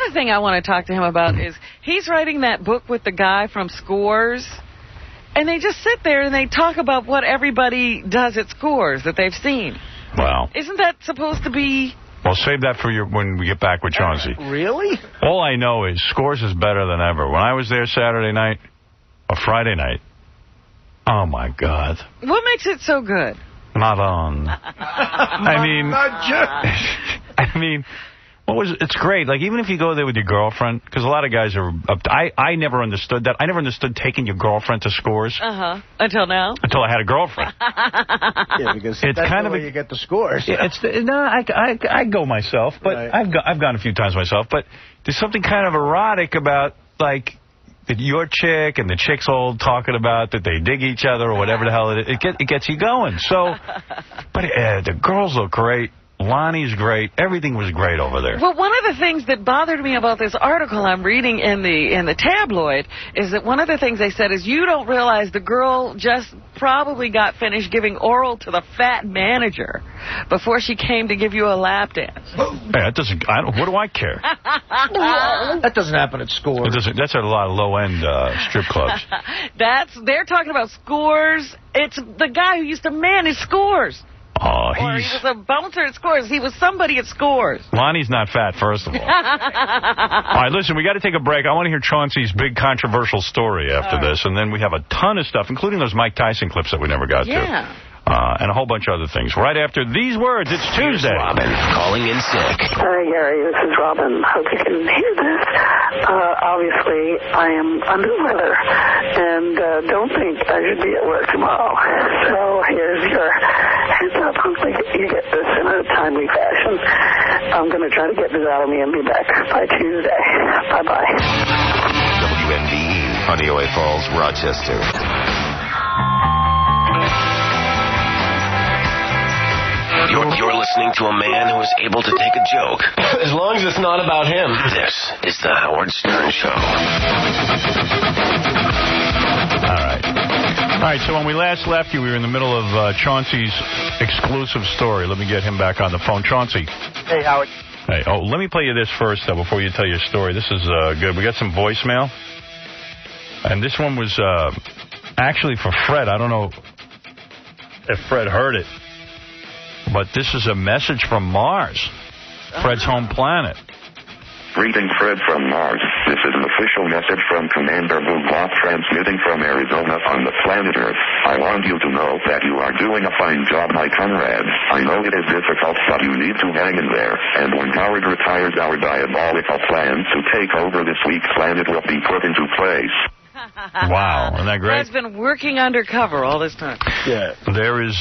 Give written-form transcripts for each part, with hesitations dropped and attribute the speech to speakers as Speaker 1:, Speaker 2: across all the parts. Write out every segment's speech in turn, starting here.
Speaker 1: other thing I want to talk to him about is he's writing that book with the guy from Scores, and they just sit there and they talk about what everybody does at Scores that they've seen.
Speaker 2: Wow.
Speaker 1: Isn't that supposed to be...
Speaker 2: Well, save that for when we get back with Chauncey.
Speaker 3: Really?
Speaker 2: All I know is Scores is better than ever. When I was there Saturday night, or Friday night, oh, my God.
Speaker 1: What makes it so good?
Speaker 2: Not on. I mean, it's great. Like, even if you go there with your girlfriend, because a lot of guys are up to, I never understood that. I never understood taking your girlfriend to Scores.
Speaker 1: Until now?
Speaker 2: Until I had a girlfriend.
Speaker 3: Yeah, because it's that's kind of you get the Scores.
Speaker 2: Yeah, I go myself, but right. I've gone a few times myself. But there's something kind of erotic about, like, that your chick and the chick's all talking about that they dig each other or whatever the hell it is. It gets you going. So, but the girls look great. Lonnie's great. Everything was great over there.
Speaker 1: Well, one of the things that bothered me about this article I'm reading in the tabloid is that one of the things they said is you don't realize the girl just probably got finished giving oral to the fat manager before she came to give you a lap dance.
Speaker 2: Hey, that doesn't. What do I care?
Speaker 3: That doesn't happen at Scores.
Speaker 2: That's at a lot of low-end strip clubs.
Speaker 1: They're talking about Scores. It's the guy who used to manage Scores.
Speaker 2: Oh,
Speaker 1: or he was a bouncer at Scores. He was somebody at Scores.
Speaker 2: Lonnie's not fat, first of all. All right, listen, we got to take a break. I want to hear Chauncey's big controversial story after this, and then we have a ton of stuff, including those Mike Tyson clips that we never got to. And a whole bunch of other things. Right after these words, it's Tuesday.
Speaker 4: Here's Robin calling in sick.
Speaker 5: Hi, Gary. This is Robin. Hope you can hear this. Obviously, I am under the weather and don't think I should be at work tomorrow. So here's your heads up. Hopefully you get this in a timely fashion. I'm going to try to get this out of me and be back by Tuesday. Bye-bye.
Speaker 4: WMBE, Honeyaway Falls, Rochester. You're listening to a man who is able to take a joke.
Speaker 6: As long as it's not about him.
Speaker 4: This is the Howard Stern Show.
Speaker 2: All right, so when we last left you, we were in the middle of Chauncey's exclusive story. Let me get him back on the phone. Chauncey.
Speaker 7: Hey, Howard.
Speaker 2: Hey, let me play you this first, though, before you tell your story. This is good. We got some voicemail. And this one was actually for Fred. I don't know if Fred heard it. But this is a message from Mars, Fred's home planet.
Speaker 8: Greetings, Fred from Mars. This is an official message from Commander Boomhawk transmitting from Arizona on the planet Earth. I want you to know that you are doing a fine job, my comrades. I know it is difficult, but you need to hang in there. And when Howard retires, our diabolical plan to take over this week's planet will be put into place.
Speaker 2: Wow, isn't that great?
Speaker 1: Fred's been working undercover all this time.
Speaker 2: Yeah. There is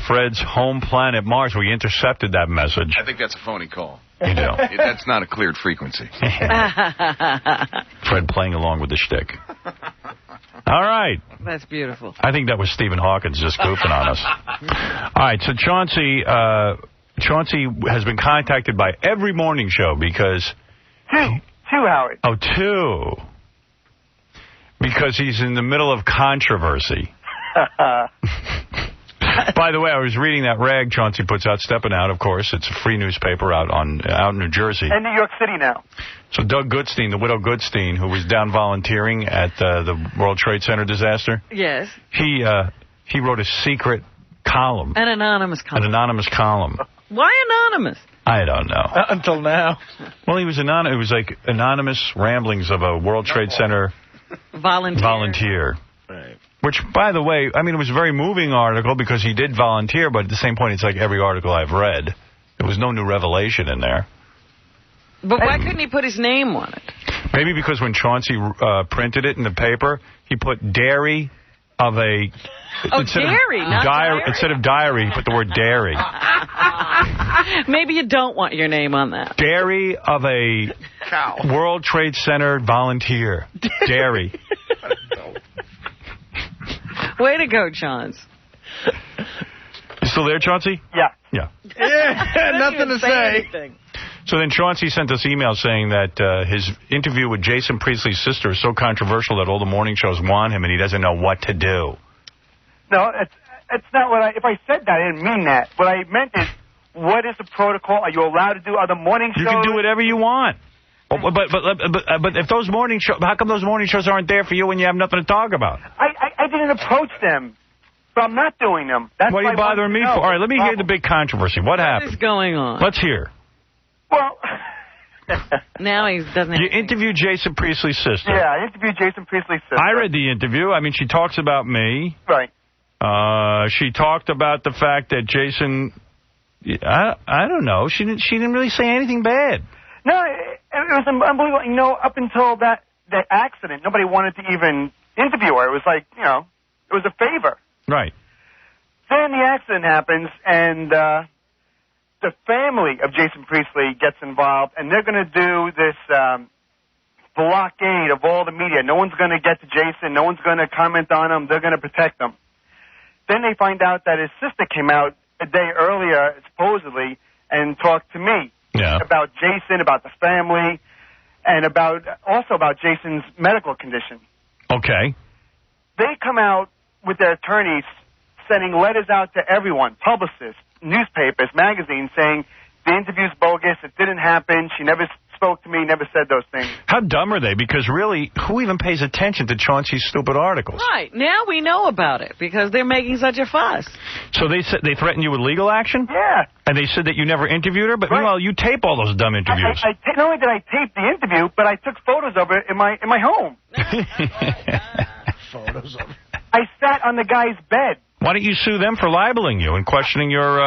Speaker 2: Fred's home planet, Mars. We intercepted that message.
Speaker 9: I think that's a phony call.
Speaker 2: You know.
Speaker 9: That's not a cleared frequency.
Speaker 2: Fred playing along with the shtick. All right.
Speaker 1: That's beautiful.
Speaker 2: I think that was Stephen Hawkins just goofing on us. All right, so Chauncey has been contacted by every morning show because...
Speaker 7: Two, Howard.
Speaker 2: Oh, two. Because he's in the middle of controversy. By the way, I was reading that rag Chauncey puts out, Stepping Out, of course. It's a free newspaper out in New Jersey.
Speaker 7: In New York City now.
Speaker 2: So Doug Goodstein, the widow Goodstein, who was down volunteering at the World Trade Center disaster.
Speaker 1: Yes.
Speaker 2: He wrote a secret column.
Speaker 1: An anonymous column.
Speaker 2: An anonymous column.
Speaker 1: Why anonymous?
Speaker 2: I don't know.
Speaker 3: Until now.
Speaker 2: Well, he was anonymous. It was like anonymous ramblings of a World Trade Center volunteer. Right. Which, by the way, I mean, it was a very moving article because he did volunteer, but at the same point, it's like every article I've read. There was no new revelation in there.
Speaker 1: But why couldn't he put his name on it?
Speaker 2: Maybe because when Chauncey printed it in the paper, he put dairy of a...
Speaker 1: dairy, not diary.
Speaker 2: Instead of diary, he put the word dairy.
Speaker 1: Maybe you don't want your name on that.
Speaker 2: Dairy of a cow. World Trade Center volunteer. Dairy.
Speaker 1: Way to go, Chaunce.
Speaker 2: You still there, Chauncey?
Speaker 7: Yeah.
Speaker 2: Yeah.
Speaker 3: Nothing to say.
Speaker 1: Anything.
Speaker 2: So then Chauncey sent us email saying that his interview with Jason Priestley's sister is so controversial that all the morning shows want him and he doesn't know what to do.
Speaker 7: No, it's not what if I said that, I didn't mean that. What I meant is, what is the protocol? Are you allowed to do other morning shows?
Speaker 2: You can do whatever you want. But if those morning shows, how come those morning shows aren't there for you when you have nothing to talk about?
Speaker 7: I didn't approach them, so I'm not doing them. That's
Speaker 2: what are you bothering me for? All right, let me hear the big controversy. What happened?
Speaker 1: What is going on?
Speaker 2: Let's hear.
Speaker 7: Well...
Speaker 1: Now he doesn't.
Speaker 2: You interviewed Jason Priestley's sister.
Speaker 7: Yeah, I interviewed Jason Priestley's sister.
Speaker 2: I read the interview. I mean, she talks about me.
Speaker 7: Right.
Speaker 2: She talked about the fact that Jason. I don't know. She didn't really say anything bad.
Speaker 7: No, it was unbelievable. You know, up until that accident, nobody wanted to even interview her. It was like, you know, it was a favor.
Speaker 2: Right.
Speaker 7: Then the accident happens, and the family of Jason Priestley gets involved, and they're going to do this blockade of all the media. No one's going to get to Jason. No one's going to comment on him. They're going to protect him. Then they find out that his sister came out a day earlier, supposedly, and talked to me about Jason, about the family, and also about Jason's medical condition.
Speaker 2: Okay.
Speaker 7: They come out with their attorneys sending letters out to everyone, publicists, newspapers, magazines, saying the interview's bogus, it didn't happen, she never spoke to me, never said those things.
Speaker 2: How dumb are they? Because really, who even pays attention to Chaunce's stupid articles?
Speaker 1: Right. Now we know about it because they're making such a fuss.
Speaker 2: So they said they threatened you with legal action?
Speaker 7: Yeah.
Speaker 2: And they said that you never interviewed her? But meanwhile, you tape all those dumb interviews.
Speaker 7: Not only did I tape the interview, but I took photos of it in my home.
Speaker 3: Photos of it.
Speaker 7: I sat on the guy's bed.
Speaker 2: Why don't you sue them for libeling you and questioning your...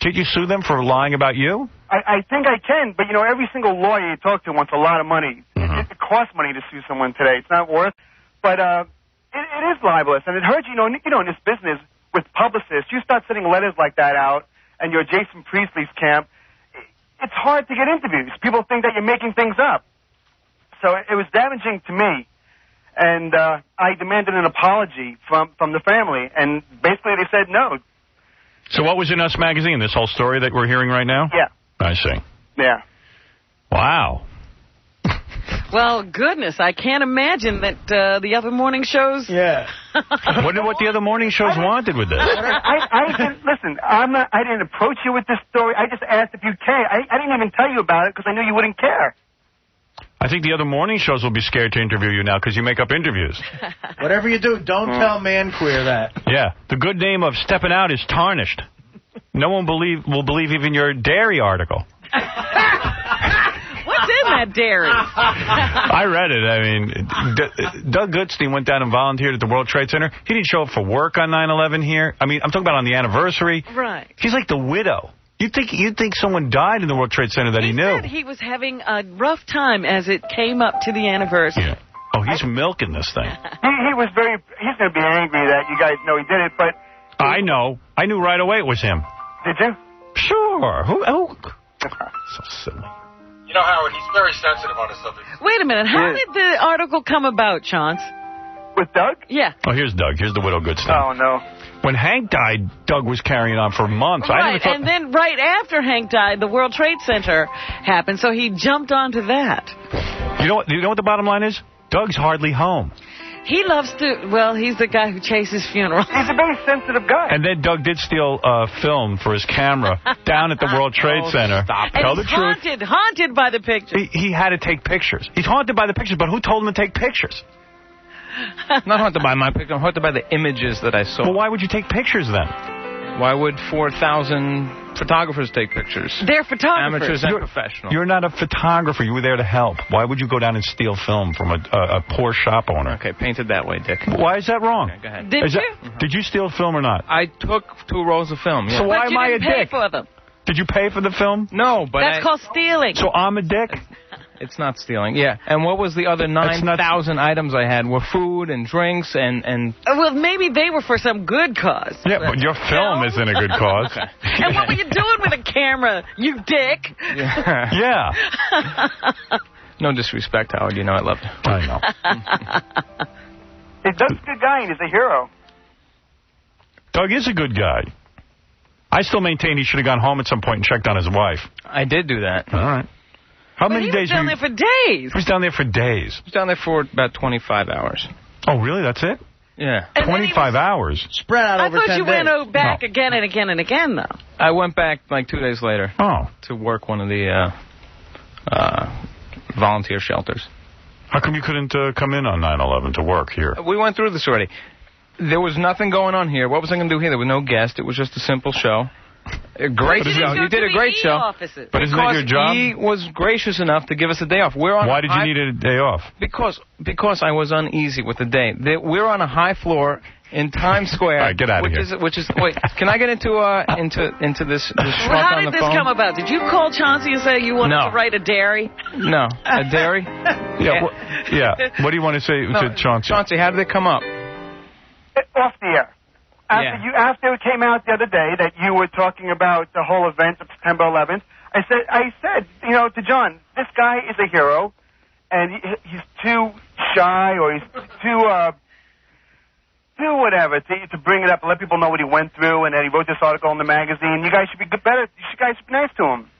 Speaker 2: Can't you sue them for lying about you?
Speaker 7: I think I can, but, you know, every single lawyer you talk to wants a lot of money. It costs money to sue someone today. It's not worth. But it is libelous, and it hurts. You know, in this business with publicists, you start sending letters like that out, and you're Jason Priestley's camp, it's hard to get interviews. People think that you're making things up. So it was damaging to me. And I demanded an apology from the family, and basically they said no.
Speaker 2: So what was in Us Magazine, this whole story that we're hearing right now?
Speaker 7: Yeah.
Speaker 2: I see.
Speaker 7: Yeah.
Speaker 2: Wow.
Speaker 7: Well,
Speaker 1: goodness, I can't imagine that the other morning shows...
Speaker 3: Yeah.
Speaker 2: Wonder what the other morning shows wanted with this.
Speaker 7: I didn't, listen, I didn't approach you with this story. I just asked if you care. I didn't even tell you about it because I knew you wouldn't care.
Speaker 2: I think the other morning shows will be scared to interview you now because you make up interviews.
Speaker 3: Whatever you do, don't tell Man Queer that.
Speaker 2: Yeah. The good name of Stepping Out is tarnished. No one will believe even your dairy article.
Speaker 1: What's in that dairy?
Speaker 2: I read it. I mean, Doug Goodstein went down and volunteered at the World Trade Center. He didn't show up for work on 9/11 here. I mean, I'm talking about on the anniversary.
Speaker 1: Right.
Speaker 2: He's like the widow. You'd think someone died in the World Trade Center that he knew.
Speaker 1: He said he was having a rough time as it came up to the anniversary.
Speaker 2: Yeah. Oh, he's milking this thing.
Speaker 7: He was very... He's going to be angry that you guys know he did it, but...
Speaker 2: I know. I knew right away it was him.
Speaker 7: Did you?
Speaker 2: Sure. Who? So silly.
Speaker 10: You know, Howard, he's very sensitive on this subject.
Speaker 1: Wait a minute. How did the article come about, Chaunce?
Speaker 7: With Doug?
Speaker 1: Yeah.
Speaker 2: Oh, here's Doug. Here's the widow Goodstein.
Speaker 7: Oh, no.
Speaker 2: When Hank died, Doug was carrying on for months.
Speaker 1: Right, and then right after Hank died, the World Trade Center happened, so he jumped onto that.
Speaker 2: You know what the bottom line is? Doug's hardly home.
Speaker 1: He loves to, well, he's the guy who chases funerals.
Speaker 7: He's a very sensitive guy.
Speaker 2: And then Doug did steal film for his camera down at the World Trade Center.
Speaker 1: Stop.
Speaker 2: Tell
Speaker 1: And
Speaker 2: the
Speaker 1: he's
Speaker 2: truth.
Speaker 1: haunted by the pictures.
Speaker 2: He had to take pictures. He's haunted by the pictures, but who told him to take pictures?
Speaker 11: Not haunted by my picture. I'm haunted by the images that I saw.
Speaker 2: Well, why would you take pictures then?
Speaker 11: Why would 4,000 photographers take pictures?
Speaker 1: They're photographers.
Speaker 11: Amateurs and professionals.
Speaker 2: You're not a photographer. You were there to help. Why would you go down and steal film from a poor shop owner?
Speaker 11: Okay, painted that way, Dick.
Speaker 2: Why is that wrong?
Speaker 11: Okay, go ahead.
Speaker 2: Did you steal film or not?
Speaker 11: I took 2 rolls of film, yeah.
Speaker 2: So why am I a
Speaker 1: But you didn't pay
Speaker 2: dick?
Speaker 1: for them.
Speaker 2: Did you pay for the film?
Speaker 11: No, but
Speaker 1: That's called stealing.
Speaker 2: So I'm a dick?
Speaker 11: It's not stealing, yeah. And what was the other 9,000 items I had? Were food and drinks and...
Speaker 1: Well, maybe they were for some good cause.
Speaker 2: Yeah, but your film isn't a good cause.
Speaker 11: Okay.
Speaker 1: And what were you doing with a camera, you dick?
Speaker 2: Yeah.
Speaker 11: No disrespect, Howard. You know I love you.
Speaker 2: I know.
Speaker 7: Hey, Doug's a good guy, and he's a hero.
Speaker 2: Doug is a good guy. I still maintain he should have gone home at some point and checked on his wife.
Speaker 11: I did do that.
Speaker 2: All right. How many
Speaker 1: he
Speaker 2: days?
Speaker 1: was down there for days.
Speaker 2: He was down there for days.
Speaker 11: I was down there for about 25 hours.
Speaker 2: Oh, really? That's it?
Speaker 11: Yeah.
Speaker 1: And
Speaker 2: 25 hours?
Speaker 3: Spread out over 10 days.
Speaker 1: I thought you went back again and again and again, though.
Speaker 11: I went back like 2 days later.
Speaker 2: Oh.
Speaker 11: To work one of the volunteer shelters.
Speaker 2: How come you couldn't come in on 9/11 to work here?
Speaker 11: We went through this already. There was nothing going on here. What was I going to do here? There was no guest. It was just a simple show. Great show. You did a great show.
Speaker 1: Offices.
Speaker 2: But isn't that your job?
Speaker 11: He was gracious enough to give us a day off.
Speaker 2: Why did you need a day off?
Speaker 11: Because I was uneasy with the day. We're on a high floor in Times Square.
Speaker 2: All right, get out of here.
Speaker 11: Which is wait. Can I get into this schmuck
Speaker 1: How
Speaker 11: on
Speaker 1: did
Speaker 11: the
Speaker 1: this
Speaker 11: phone?
Speaker 1: come about? Did you call Chauncey and say you wanted to write a dairy?
Speaker 11: No, a dairy.
Speaker 2: Yeah. What do you want to say to Chauncey?
Speaker 11: Chauncey, how did it come up?
Speaker 7: Off the air. After it came out the other day that you were talking about the whole event of September 11th, I said, to John, this guy is a hero, and he's too shy or he's too whatever to bring it up and let people know what he went through, and that he wrote this article in the magazine. You guys should be better. You guys should be nice to him.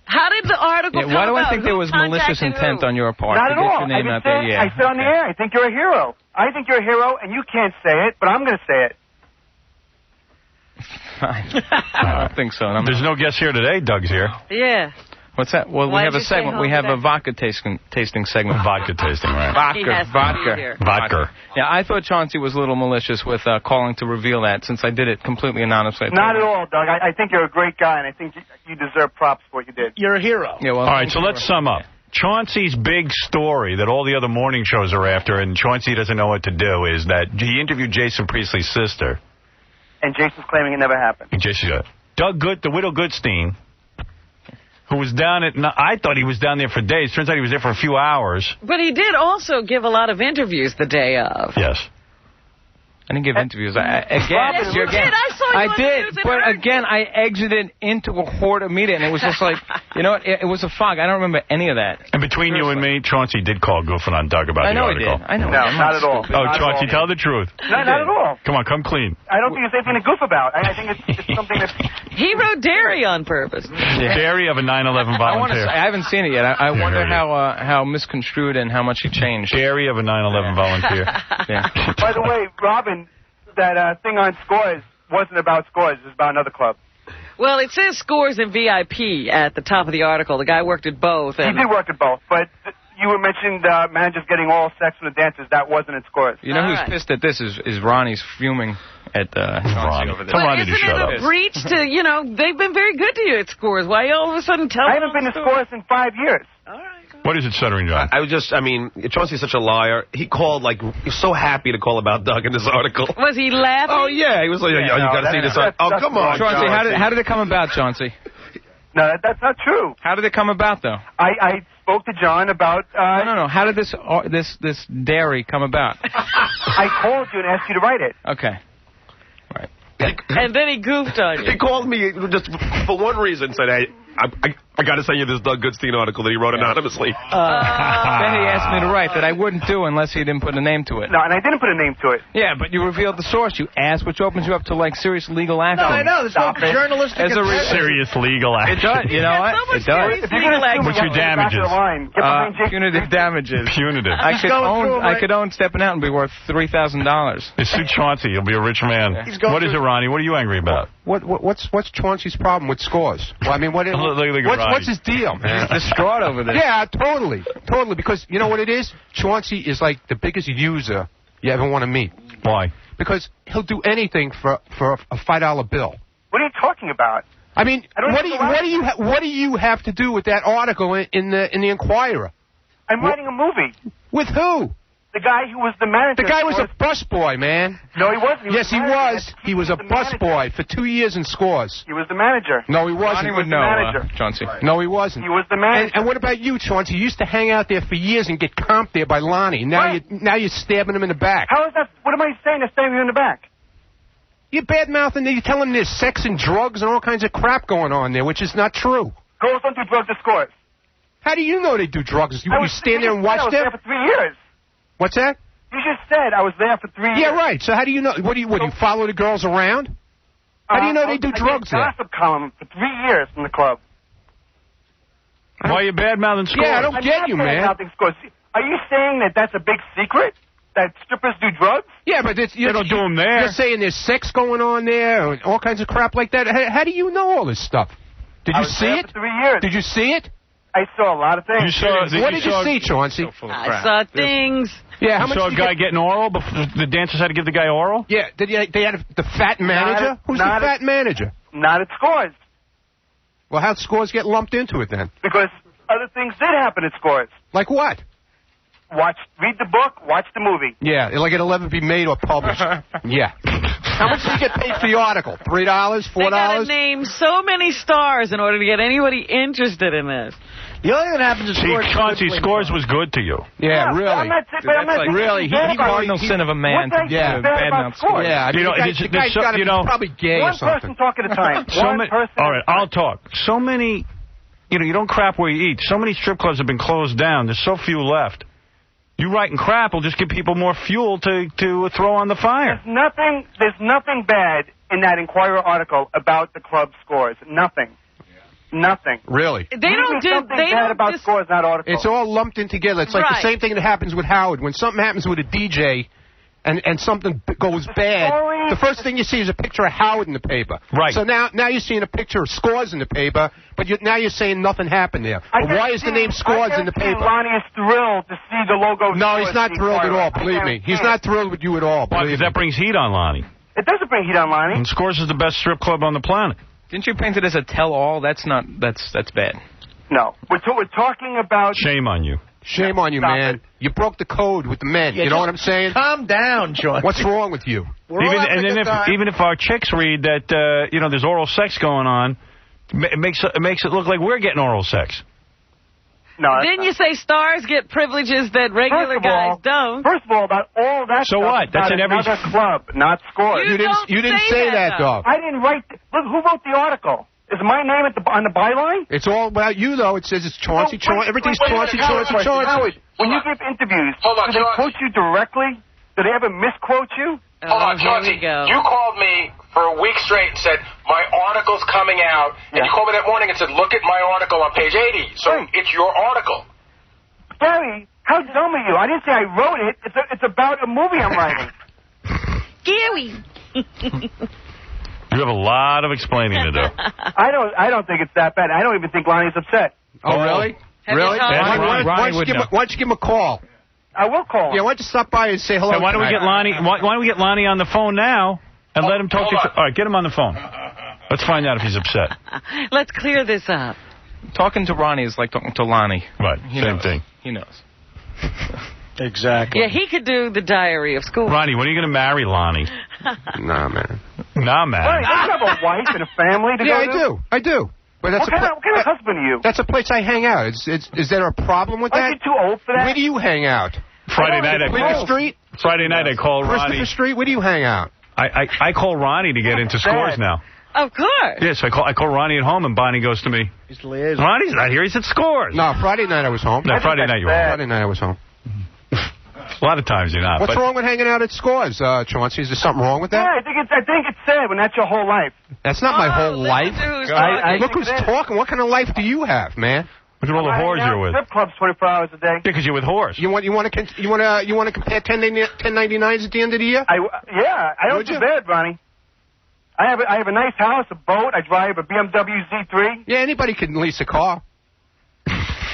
Speaker 1: How did the article come
Speaker 11: Why do I
Speaker 1: about?
Speaker 11: think there was malicious intent on your part?
Speaker 7: Not at all.
Speaker 11: Get your name out there.
Speaker 7: I said on the air, I think you're a hero. I think you're a hero, and you can't say it, but I'm going to say it.
Speaker 11: I don't think so.
Speaker 2: There's no guest here today. Doug's here.
Speaker 1: Yeah.
Speaker 11: What's that? Well, we have a segment. We have a vodka tasting segment.
Speaker 2: Vodka tasting, right?
Speaker 11: Vodka. Yeah, I thought Chauncey was a little malicious with calling to reveal that, since I did it completely anonymously.
Speaker 7: Not at all, Doug. I think you're a great guy, and I think you deserve props for what you did.
Speaker 3: You're a hero.
Speaker 11: Yeah, well,
Speaker 2: all right, so let's sum up. Chauncey's big story that all the other morning shows are after, and Chauncey doesn't know what to do, is that he interviewed Jason Priestley's sister.
Speaker 7: And Jason's claiming it never happened.
Speaker 2: The widow Goodstein, who was down I thought he was down there for days. Turns out he was there for a few hours.
Speaker 1: But he did also give a lot of interviews the day of.
Speaker 2: Yes.
Speaker 11: I didn't give interviews.
Speaker 1: Yes, you did. I saw you
Speaker 11: I did, but again, I exited into a horde of media, and it was just like, it was a fog. I don't remember any of that.
Speaker 2: And between you and me, Chauncey did call goofing on Doug about the article.
Speaker 11: I know.
Speaker 7: No, not at all.
Speaker 2: Oh, Chauncey, tell the truth.
Speaker 7: No, not at all.
Speaker 2: Come on, come clean.
Speaker 7: I don't think it's anything to goof about. I think it's something that...
Speaker 1: He wrote dairy on purpose.
Speaker 2: Dairy of a 9/11 volunteer.
Speaker 11: I haven't seen it yet. I wonder how misconstrued and how much he changed.
Speaker 2: Dairy of a 9/11 volunteer.
Speaker 11: Yeah.
Speaker 7: By the way, Robin, that thing on Scores wasn't about Scores. It was about another club.
Speaker 1: Well, it says Scores and VIP at the top of the article. The guy worked at both.
Speaker 7: He did work at both, but you were mentioning managers getting oral sex from the dancers. That wasn't at Scores.
Speaker 11: You know who's pissed at this is Ronnie's fuming at Chauncey over there.
Speaker 2: Tell Ronnie to shut up.
Speaker 1: Isn't it a breach to, they've been very good to you at Scores. Why all of a sudden tell
Speaker 7: I haven't been to Scores in 5 years.
Speaker 1: All right.
Speaker 2: What is it, Stuttering John?
Speaker 6: Chauncey's such a liar. He called, he's so happy to call about Doug in this article.
Speaker 1: Was he laughing?
Speaker 6: Oh, yeah. He was like, you got to see this. Oh, come on,
Speaker 11: Chauncey. How did it come about, Chauncey?
Speaker 7: No, that's not true.
Speaker 11: How did it come about, though?
Speaker 7: I spoke to John about...
Speaker 11: No. How did this dairy come about?
Speaker 7: I called you and asked you to write it.
Speaker 11: Okay. Right.
Speaker 1: And then he goofed on you.
Speaker 6: He called me just for one reason, said, hey, I got to send you this Doug Goodstein article that he wrote anonymously.
Speaker 11: Then he asked me to write that I wouldn't do unless he didn't put a name to it.
Speaker 7: No, and I didn't put a name to it.
Speaker 11: Yeah, but you revealed the source. You asked, which opens you up to, serious legal action.
Speaker 3: No, I know. There's no journalistic...
Speaker 2: Serious legal action.
Speaker 11: It does. You know what? It does.
Speaker 2: What's your damages?
Speaker 11: Punitive damages.
Speaker 2: Punitive.
Speaker 11: I could own stepping out and be worth $3,000.
Speaker 2: Sue Chauncey. You'll be a rich man. What is it, Ronnie? What are you angry about?
Speaker 12: What's Chauncey's problem with Scores? Well, I mean, what's his deal, man?
Speaker 11: He's distraught over this.
Speaker 12: Yeah, totally, because you know what it is? Chauncey is like the biggest user you ever want to meet.
Speaker 2: Why?
Speaker 12: Because he'll do anything for a $5 bill.
Speaker 7: What are you talking about?
Speaker 12: I mean, what do you have to do with that article in the Inquirer?
Speaker 7: I'm writing a movie.
Speaker 12: With who?
Speaker 7: The guy who was the manager.
Speaker 12: The guy was a busboy, man.
Speaker 7: No, he wasn't.
Speaker 12: Yes, he was. He was a busboy for 2 years in Scores.
Speaker 7: He was the manager.
Speaker 12: No, he wasn't.
Speaker 11: Ronnie would know, Chauncey.
Speaker 12: No, he wasn't.
Speaker 7: He was the manager.
Speaker 12: And what about you, Chauncey? You used to hang out there for years and get comped there by Lonnie. Now you're stabbing him in the back.
Speaker 7: How is that? What am I saying? They're stabbing you in the back.
Speaker 12: You're bad-mouthing. You're telling them there's sex and drugs and all kinds of crap going on there, which is not true.
Speaker 7: Girls don't do drugs at Scores.
Speaker 12: How do you know they do drugs? You stand there and watch them?
Speaker 7: I was there for 3 years.
Speaker 12: What's that?
Speaker 7: You just said I was there for 3 years.
Speaker 12: Yeah, right. So how do you know? What do you follow the girls around? How do you know they do drugs there?
Speaker 7: I did a gossip column for 3 years from the club.
Speaker 2: Why are you bad-mouthing Scores?
Speaker 12: Yeah, I don't get you, man.
Speaker 7: Scores. Are you saying that that's a big secret? That strippers do drugs?
Speaker 12: Yeah, but they
Speaker 2: don't do them there.
Speaker 12: You're saying there's sex going on there and all kinds of crap like that. How do you know all this stuff? Did you see it?
Speaker 7: For 3 years.
Speaker 12: Did you see it?
Speaker 7: I saw a lot of things.
Speaker 12: What did you see, Chauncey?
Speaker 1: I saw things.
Speaker 12: Yeah,
Speaker 2: you saw a guy getting oral before the dancers had to give the guy oral?
Speaker 12: Yeah, they had the fat manager? Who's the fat manager?
Speaker 7: Not at Scores.
Speaker 12: Well, how'd Scores get lumped into it then?
Speaker 7: Because other things did happen at Scores.
Speaker 12: Like what?
Speaker 7: Read the book, watch the movie.
Speaker 12: Yeah, like it'll ever be made or published. Yeah. How much do you get paid for the article? $3, $4?
Speaker 1: They gotta name so many stars in order to get anybody interested in this.
Speaker 3: The only thing that happens is
Speaker 2: Chauncey, Scores was good to you.
Speaker 12: Yeah, really.
Speaker 7: I'm not saying
Speaker 12: really.
Speaker 11: He cardinal sin of a man to badmouth Scores.
Speaker 12: Yeah, I mean, the guy's probably gay or something.
Speaker 7: One person talk at a time.
Speaker 2: All right, I'll talk. So many, you don't crap where you eat. So many strip clubs have been closed down. There's so few left. You writing crap will just give people more fuel to throw on the fire.
Speaker 7: There's nothing bad in that Inquirer article about the club Scores. Nothing. Nothing.
Speaker 12: Really?
Speaker 1: They don't do
Speaker 7: something bad about Scores in that article.
Speaker 12: It's all lumped in together. It's like the same thing that happens with Howard. When something happens with a DJ and something goes bad, the first thing you see is a picture of Howard in the paper.
Speaker 2: Right.
Speaker 12: So now you're seeing a picture of Scores in the paper, but now you're saying nothing happened there. But why is the name Scores in the paper?
Speaker 7: Lonnie is thrilled to see the logo.
Speaker 12: No, he's not thrilled at all, believe me. He's not thrilled with you at all,
Speaker 2: Why? Because that brings heat on Lonnie.
Speaker 7: It doesn't bring heat on Lonnie.
Speaker 2: And Scores is the best strip club on the planet.
Speaker 11: Didn't you paint it as a tell-all? That's bad.
Speaker 7: No. We're talking about...
Speaker 2: Shame on you.
Speaker 12: Shame on you, man. You broke the code with the men.
Speaker 3: Yeah,
Speaker 12: you know what I'm saying?
Speaker 3: Calm down, John.
Speaker 12: What's wrong with you?
Speaker 2: Even if our chicks read that, there's oral sex going on, it makes it look like we're getting oral sex.
Speaker 7: No.
Speaker 1: Didn't you say stars get privileges that regular guys don't?
Speaker 7: First of all, about all that
Speaker 2: so
Speaker 7: stuff
Speaker 2: what? That's in every
Speaker 7: club, not Scores.
Speaker 12: You didn't say that though.
Speaker 7: I didn't write. Look, who wrote the article? Is my name on the byline?
Speaker 12: It's all about you, though. It says it's Chauncey. Everything's Chauncey.
Speaker 7: Howard, when you give interviews, do they quote you directly? Do they ever misquote you?
Speaker 10: Hold on, Chauncey. You called me for a week straight and said, my article's coming out. And you called me that morning and said, look at my article on page 80. So it's your article.
Speaker 7: Gary, how dumb are you? I didn't say I wrote it. It's about a movie I'm writing.
Speaker 1: Gary.
Speaker 2: You have a lot of explaining to do.
Speaker 7: I don't think it's that bad. I don't even think Lonnie's upset.
Speaker 12: Oh, really? Really? Why don't you give him a call?
Speaker 7: I will call him.
Speaker 12: Yeah, why don't you stop by and say hello?
Speaker 2: Hey, why don't we get Lonnie? Why don't we get Lonnie on the phone now and let him talk to you? All right, get him on the phone. Let's find out if he's upset.
Speaker 1: Let's clear this up.
Speaker 11: Talking to Ronnie is like talking to Lonnie.
Speaker 2: Right, same thing.
Speaker 11: He knows.
Speaker 3: Exactly.
Speaker 1: Yeah, he could do the diary of school.
Speaker 2: Ronnie, when are you going to marry Lonnie?
Speaker 12: Nah, man.
Speaker 2: Nah, man.
Speaker 7: Ronnie, don't you have a wife and a family to go to?
Speaker 12: I do. But that's
Speaker 7: what kind of husband are you?
Speaker 12: That's a place I hang out. Is there a problem with that?
Speaker 7: Are you too old for that?
Speaker 12: Where do you hang out?
Speaker 2: Friday night
Speaker 12: Christopher Street?
Speaker 2: Friday night I call Ronnie.
Speaker 12: Christopher Street? Where do you hang out?
Speaker 2: I call Ronnie to get into Scores now.
Speaker 1: Of course.
Speaker 2: Yeah, so I call Ronnie at home, and Bonnie goes to me.
Speaker 3: He's the liaison.
Speaker 2: Ronnie's not here. He's at Scores.
Speaker 12: No, Friday night I was home.
Speaker 2: No, Friday night you were home.
Speaker 12: Friday night I was home.
Speaker 2: A lot of times you're not.
Speaker 12: What's wrong with hanging out at Scores, Chauncey? Is there something wrong with that?
Speaker 7: Yeah, I think it's sad when that's your whole life.
Speaker 12: That's not my whole life. Look who's talking. What kind of life do you have, man?
Speaker 2: Look at all the whores you're with.
Speaker 7: Strip clubs 24 hours a day.
Speaker 2: Yeah, because you're with whores.
Speaker 12: You want to compare 1099s at the end of the year?
Speaker 7: I don't do bad, Ronnie. I have a nice house, a boat. I drive a BMW Z3.
Speaker 12: Yeah, anybody can lease a car.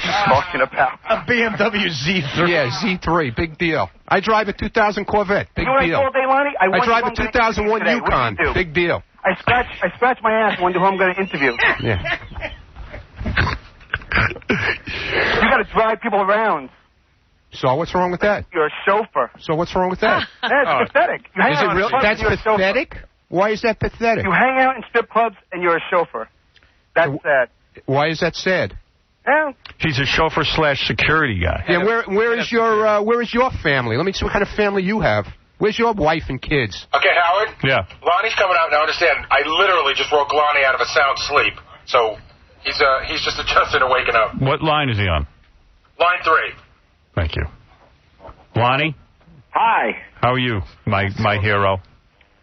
Speaker 7: Talking about
Speaker 3: a BMW Z3.
Speaker 12: Yeah, Z3, big deal. I drive a 2000 Corvette, big deal.
Speaker 7: You know what I call day, Lonnie?
Speaker 12: I drive a 2001 Yukon, big deal.
Speaker 7: I scratch my ass and wonder who I'm going to interview.
Speaker 12: Yeah.
Speaker 7: You got to drive people around.
Speaker 12: So what's wrong with that?
Speaker 7: You're a chauffeur.
Speaker 12: So what's wrong with that?
Speaker 7: That's pathetic.
Speaker 12: Is it real? That's pathetic? Why is that pathetic?
Speaker 7: You hang out in strip clubs and you're a chauffeur. That's sad.
Speaker 12: Why is that sad?
Speaker 7: Yeah.
Speaker 2: He's a chauffeur / security guy.
Speaker 12: Yeah, where is your family? Let me see what kind of family you have. Where's your wife and kids?
Speaker 10: Okay, Howard?
Speaker 2: Yeah.
Speaker 10: Lonnie's coming out. Now, understand, I literally just woke Lonnie out of a sound sleep. So he's just adjusting to waking up.
Speaker 2: What line is he on?
Speaker 10: Line 3.
Speaker 2: Thank you. Lonnie?
Speaker 13: Hi.
Speaker 2: How are you, my hero?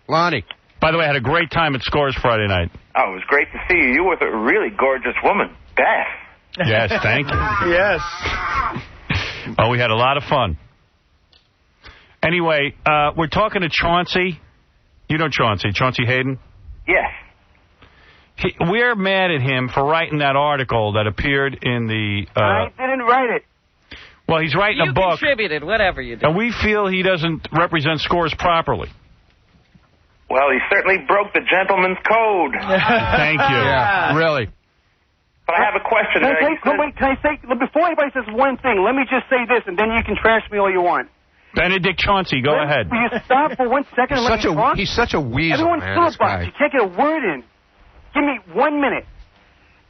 Speaker 12: Lonnie.
Speaker 2: By the way, I had a great time at Scores Friday night.
Speaker 13: Oh, it was great to see you. You were with a really gorgeous woman, Beth.
Speaker 2: Yes, thank you.
Speaker 3: Yes.
Speaker 2: Oh, we had a lot of fun. Anyway, we're talking to Chauncey. You know Chauncey Hayden?
Speaker 13: Yes.
Speaker 2: We're mad at him for writing that article that appeared in the...
Speaker 7: I didn't write it.
Speaker 2: Well, he's writing a book.
Speaker 1: You contributed, whatever you did.
Speaker 2: And we feel he doesn't represent Scores properly.
Speaker 13: Well, he certainly broke the gentleman's code.
Speaker 2: Thank you.
Speaker 12: Yeah, really.
Speaker 13: But I have a question.
Speaker 7: Can I say, before anybody says one thing, let me just say this, and then you can trash me all you want.
Speaker 2: Benedict Chauncey, go ahead.
Speaker 7: Will you stop for 1 second and let me talk?
Speaker 12: He's such a weasel,
Speaker 7: Everyone's
Speaker 12: man, this guy.
Speaker 7: You can't get a word in. Give me 1 minute.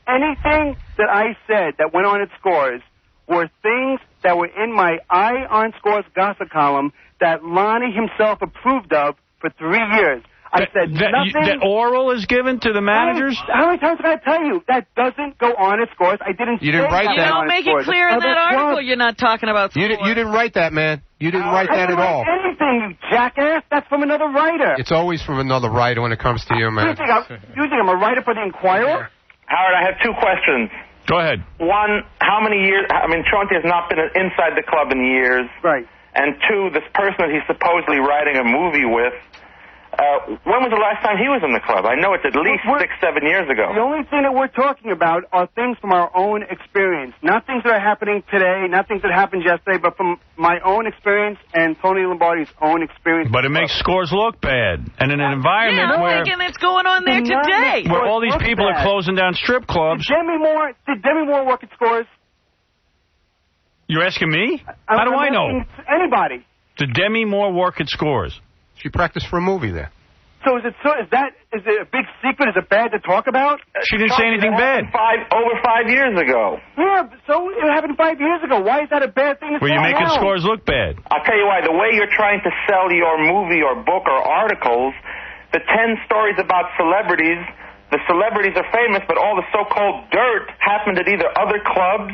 Speaker 7: Anything that I said that went on at Scores were things that were in my Eye on Scores gossip column that Lonnie himself approved of for 3 years. I said nothing.
Speaker 2: That oral is given to the managers?
Speaker 7: How many times can I tell you? That doesn't go on at Scores. I didn't say that.
Speaker 1: You don't make it clear in that article you're not talking about Scores.
Speaker 12: You didn't write that, man. You didn't write that at all.
Speaker 7: Anything, you jackass. That's from another writer.
Speaker 12: It's always from another writer when it comes to you, man.
Speaker 7: You think I'm a writer for the Inquirer?
Speaker 13: Howard, I have 2 questions.
Speaker 2: Go ahead.
Speaker 13: One, how many years... I mean, Chaunce has not been inside the club in years.
Speaker 7: Right.
Speaker 13: And 2, this person that he's supposedly writing a movie with, when was the last time he was in the club? I know it's at least 6, 7 years ago.
Speaker 7: The only thing that we're talking about are things from our own experience. Not things that are happening today, not things that happened yesterday, but from my own experience and Tony Lombardi's own experience.
Speaker 2: But it makes Scores look bad. And in an environment where...
Speaker 1: thinking it's going on there today.
Speaker 2: Where all these people are closing down strip clubs.
Speaker 7: Did Demi Moore work at Scores?
Speaker 2: You're asking me? How do I know?
Speaker 7: Anybody.
Speaker 2: Did Demi Moore work at Scores?
Speaker 12: She practiced for a movie there.
Speaker 7: So is it a big secret? Is it bad to talk about?
Speaker 2: She didn't say anything bad.
Speaker 13: Over 5 years ago.
Speaker 7: Yeah, so it happened 5 years ago. Why is that a bad thing to say?
Speaker 2: Well, you're making Scores look bad.
Speaker 13: I'll tell you why. The way you're trying to sell your movie or book or articles, the 10 stories about celebrities, the celebrities are famous, but all the so-called dirt happened at either other clubs,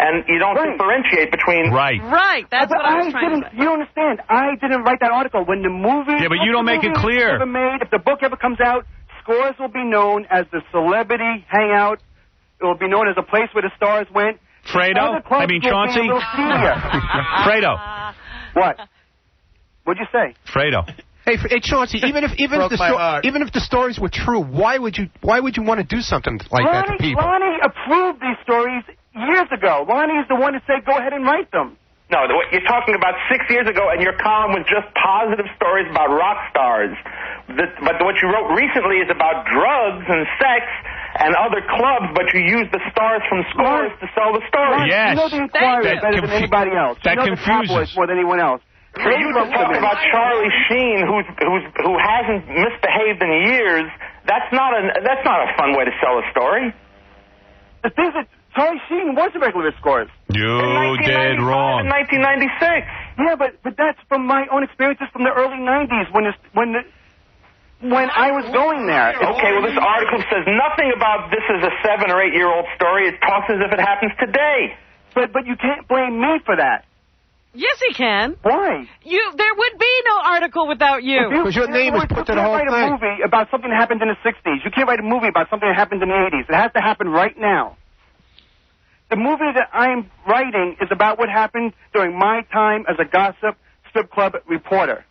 Speaker 13: and you don't differentiate between...
Speaker 2: Right.
Speaker 1: That's what I was trying to say.
Speaker 7: You don't understand. I didn't write that article. When the movie...
Speaker 2: Yeah, but you don't make it clear.
Speaker 7: If the book ever comes out, Scores will be known as the celebrity hangout. It will be known as a place where the stars went.
Speaker 2: Fredo? I mean, Chauncey? Fredo.
Speaker 7: What? What'd you say?
Speaker 2: Fredo.
Speaker 12: Hey, Chauncey, even if the stories were true, why would you want to do something like that to people?
Speaker 7: Lonnie approved these stories years ago. Lonnie is the one that said, go ahead and write them.
Speaker 13: No, you're talking about 6 years ago, and your column was just positive stories about rock stars. But what you wrote recently is about drugs and sex and other clubs, but you used the stars from Scores to sell the stories.
Speaker 2: Yes.
Speaker 7: You know the Inquirer better than anybody else.
Speaker 2: That
Speaker 7: you know
Speaker 2: confuses.
Speaker 7: the more than anyone else.
Speaker 13: For you to talk about Charlie Sheen, who hasn't misbehaved in years, that's not a fun way to sell a story.
Speaker 7: The thing is that Charlie Sheen was a regular at Scores.
Speaker 2: You did wrong.
Speaker 13: In 1996.
Speaker 7: Yeah, but that's from my own experiences from the early 90s when I was going there.
Speaker 13: Okay, well, this article says nothing about this is a 7 or 8 year old story. It talks as if it happens today.
Speaker 7: But you can't blame me for that.
Speaker 1: Yes, he can.
Speaker 7: Why?
Speaker 1: There would be no article without you.
Speaker 12: Because your name is put to the whole thing.
Speaker 7: You can't write a movie about something that happened in the 60s. You can't write a movie about something that happened in the 80s. It has to happen right now. The movie that I'm writing is about what happened during my time as a gossip strip club reporter.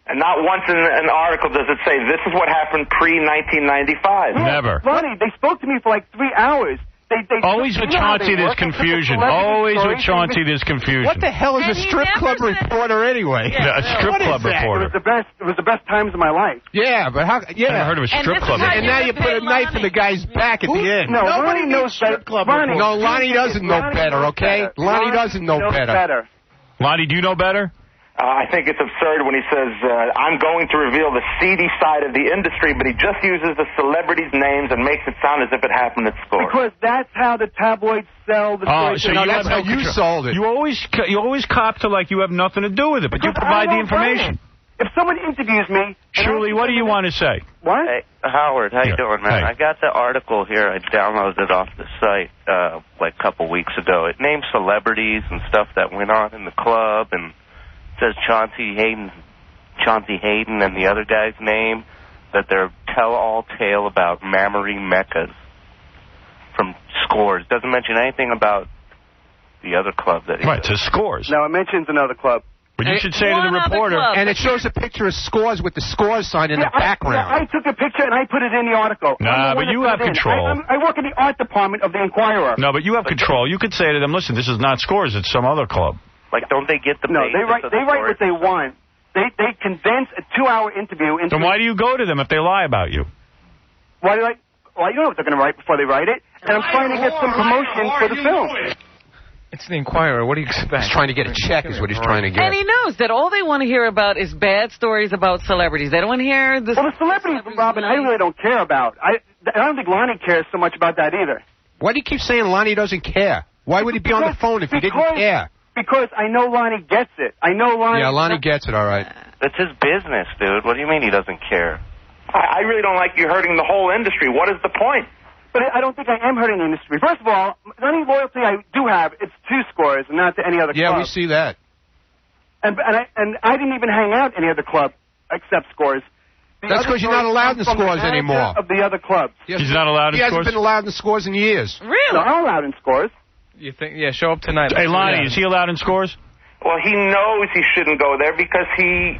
Speaker 13: And not once in an article does it say this is what happened pre-1995.
Speaker 2: Never.
Speaker 7: Funny, they spoke to me for like 3 hours.
Speaker 2: Always with Chauncey, there's confusion. Always with Chauncey, there's confusion.
Speaker 12: What the hell is a strip club reporter anyway?
Speaker 2: Yeah, a strip club reporter.
Speaker 7: It was the best times of my life.
Speaker 12: Yeah, but how? Yeah,
Speaker 2: I never heard of a strip club.
Speaker 12: And now you put a knife in the guy's back at the end.
Speaker 7: No, Lonnie knows strip club.
Speaker 12: No, Lonnie doesn't know better. Okay, Lonnie doesn't know better.
Speaker 2: Lonnie, do you know better?
Speaker 13: I think it's absurd when he says, I'm going to reveal the seedy side of the industry, but he just uses the celebrities' names and makes it sound as if it happened at Scores.
Speaker 7: Because that's how the tabloids sell the story.
Speaker 2: So
Speaker 12: that's how you sold it.
Speaker 2: You always cop to like you have nothing to do with it, but you provide the information.
Speaker 7: If someone interviews me...
Speaker 2: Shirley, what do you want to say?
Speaker 7: What?
Speaker 14: Hey, Howard, how you doing, man?
Speaker 2: Hey.
Speaker 14: I got the article here. I downloaded it off the site like a couple weeks ago. It names celebrities and stuff that went on in the club, and says Chauncey Hayden and the other guy's name, that they're tell-all tale about mammary meccas from Scores. Doesn't mention anything about the other club that he
Speaker 2: Right, to Scores.
Speaker 7: No, it mentions another club.
Speaker 2: But you should say to the reporter...
Speaker 12: And it shows a picture of scores with the scores sign in the background.
Speaker 7: I took a picture and I put it in the article.
Speaker 2: Nah, but you have control.
Speaker 7: I work in the art department of the Inquirer.
Speaker 2: No, but you have control. You could say to them, listen, this is not Scores, it's some other club.
Speaker 14: Like, don't they get the
Speaker 7: No, they write what they want. They condense a 2-hour interview into...
Speaker 2: Then why do you go to them if they lie about you?
Speaker 7: Why do I... Well, you know what they're going to write before they write it. And I'm trying to get some promotion for the film.
Speaker 11: It's the Inquirer. What do you expect?
Speaker 12: He's trying to get a check is what he's trying to get.
Speaker 1: And he knows that all they want to hear about is bad stories about celebrities. They don't want to hear this.
Speaker 7: Well, the celebrities, Robin, I really don't care about. I don't think Lonnie cares so much about that either.
Speaker 12: Why do you keep saying Lonnie doesn't care? Why would he be on the phone if he didn't care?
Speaker 7: Because I know Lonnie gets it. I know Lonnie...
Speaker 12: Yeah, Lonnie gets it, all right.
Speaker 14: That's his business, dude. What do you mean he doesn't care? I really don't like you hurting the whole industry. What is the point?
Speaker 7: But I don't think I am hurting the industry. First of all, the only loyalty I do have, it's to Scores and not to any other club.
Speaker 12: Yeah, we see that.
Speaker 7: And I didn't even hang out any other club except Scores.
Speaker 12: That's because you're not allowed in Scores anymore.
Speaker 7: Of the other clubs.
Speaker 2: He's not allowed in Scores?
Speaker 12: He hasn't been allowed in Scores in years.
Speaker 1: Really?
Speaker 7: No, I'm allowed in Scores.
Speaker 11: You think? Yeah, show up tonight.
Speaker 2: Hey, Lonnie, is he allowed in Scores?
Speaker 14: Well, he knows he shouldn't go there because he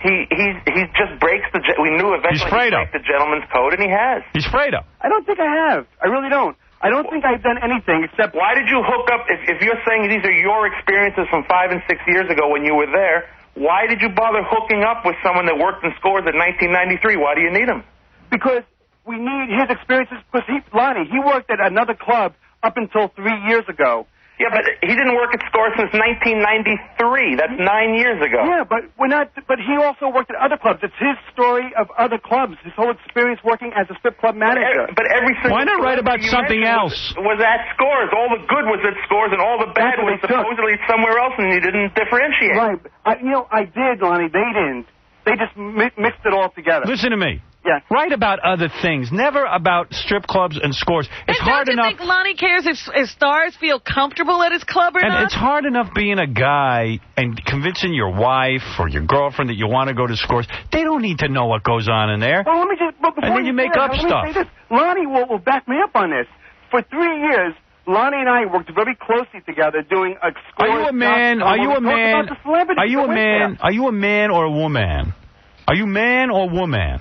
Speaker 14: just breaks the... We knew eventually he'd break the gentleman's code, and he has.
Speaker 2: He's Fredo.
Speaker 7: I don't think I have. I really don't. I don't think I've done anything except...
Speaker 14: Why did you hook up... If you're saying these are your experiences from 5 and 6 years ago when you were there, why did you bother hooking up with someone that worked in Scores in 1993? Why do you need him?
Speaker 7: Because we need his experiences. Because Lonnie, he worked at another club up until 3 years ago.
Speaker 14: Yeah, but he didn't work at Scores since 1993. That's 9 years ago.
Speaker 7: Yeah, but we're not. But he also worked at other clubs. It's his story of other clubs. His whole experience working as a strip club manager.
Speaker 14: But every single...
Speaker 2: Why not write about something else?
Speaker 14: Was at Scores. All the good was at Scores, and all the bad was supposedly somewhere else, and you didn't differentiate.
Speaker 7: Right. I did, Lonnie. They didn't. They just mixed it all together.
Speaker 2: Listen to me.
Speaker 7: Yeah.
Speaker 2: Write about other things, never about strip clubs and Scores. It's hard enough.
Speaker 1: Don't you think Lonnie cares if stars feel comfortable at his club or not?
Speaker 2: And it's hard enough being a guy and convincing your wife or your girlfriend that you want to go to Scores. They don't need to know what goes on in there.
Speaker 7: Well, let me just...
Speaker 2: And then you make up stuff.
Speaker 7: Lonnie will back me up on this. For 3 years, Lonnie and I worked very closely together doing a Scores...
Speaker 2: Are you a man? Are you a man? Are you a man? Are you a man or a woman? Are you man or woman?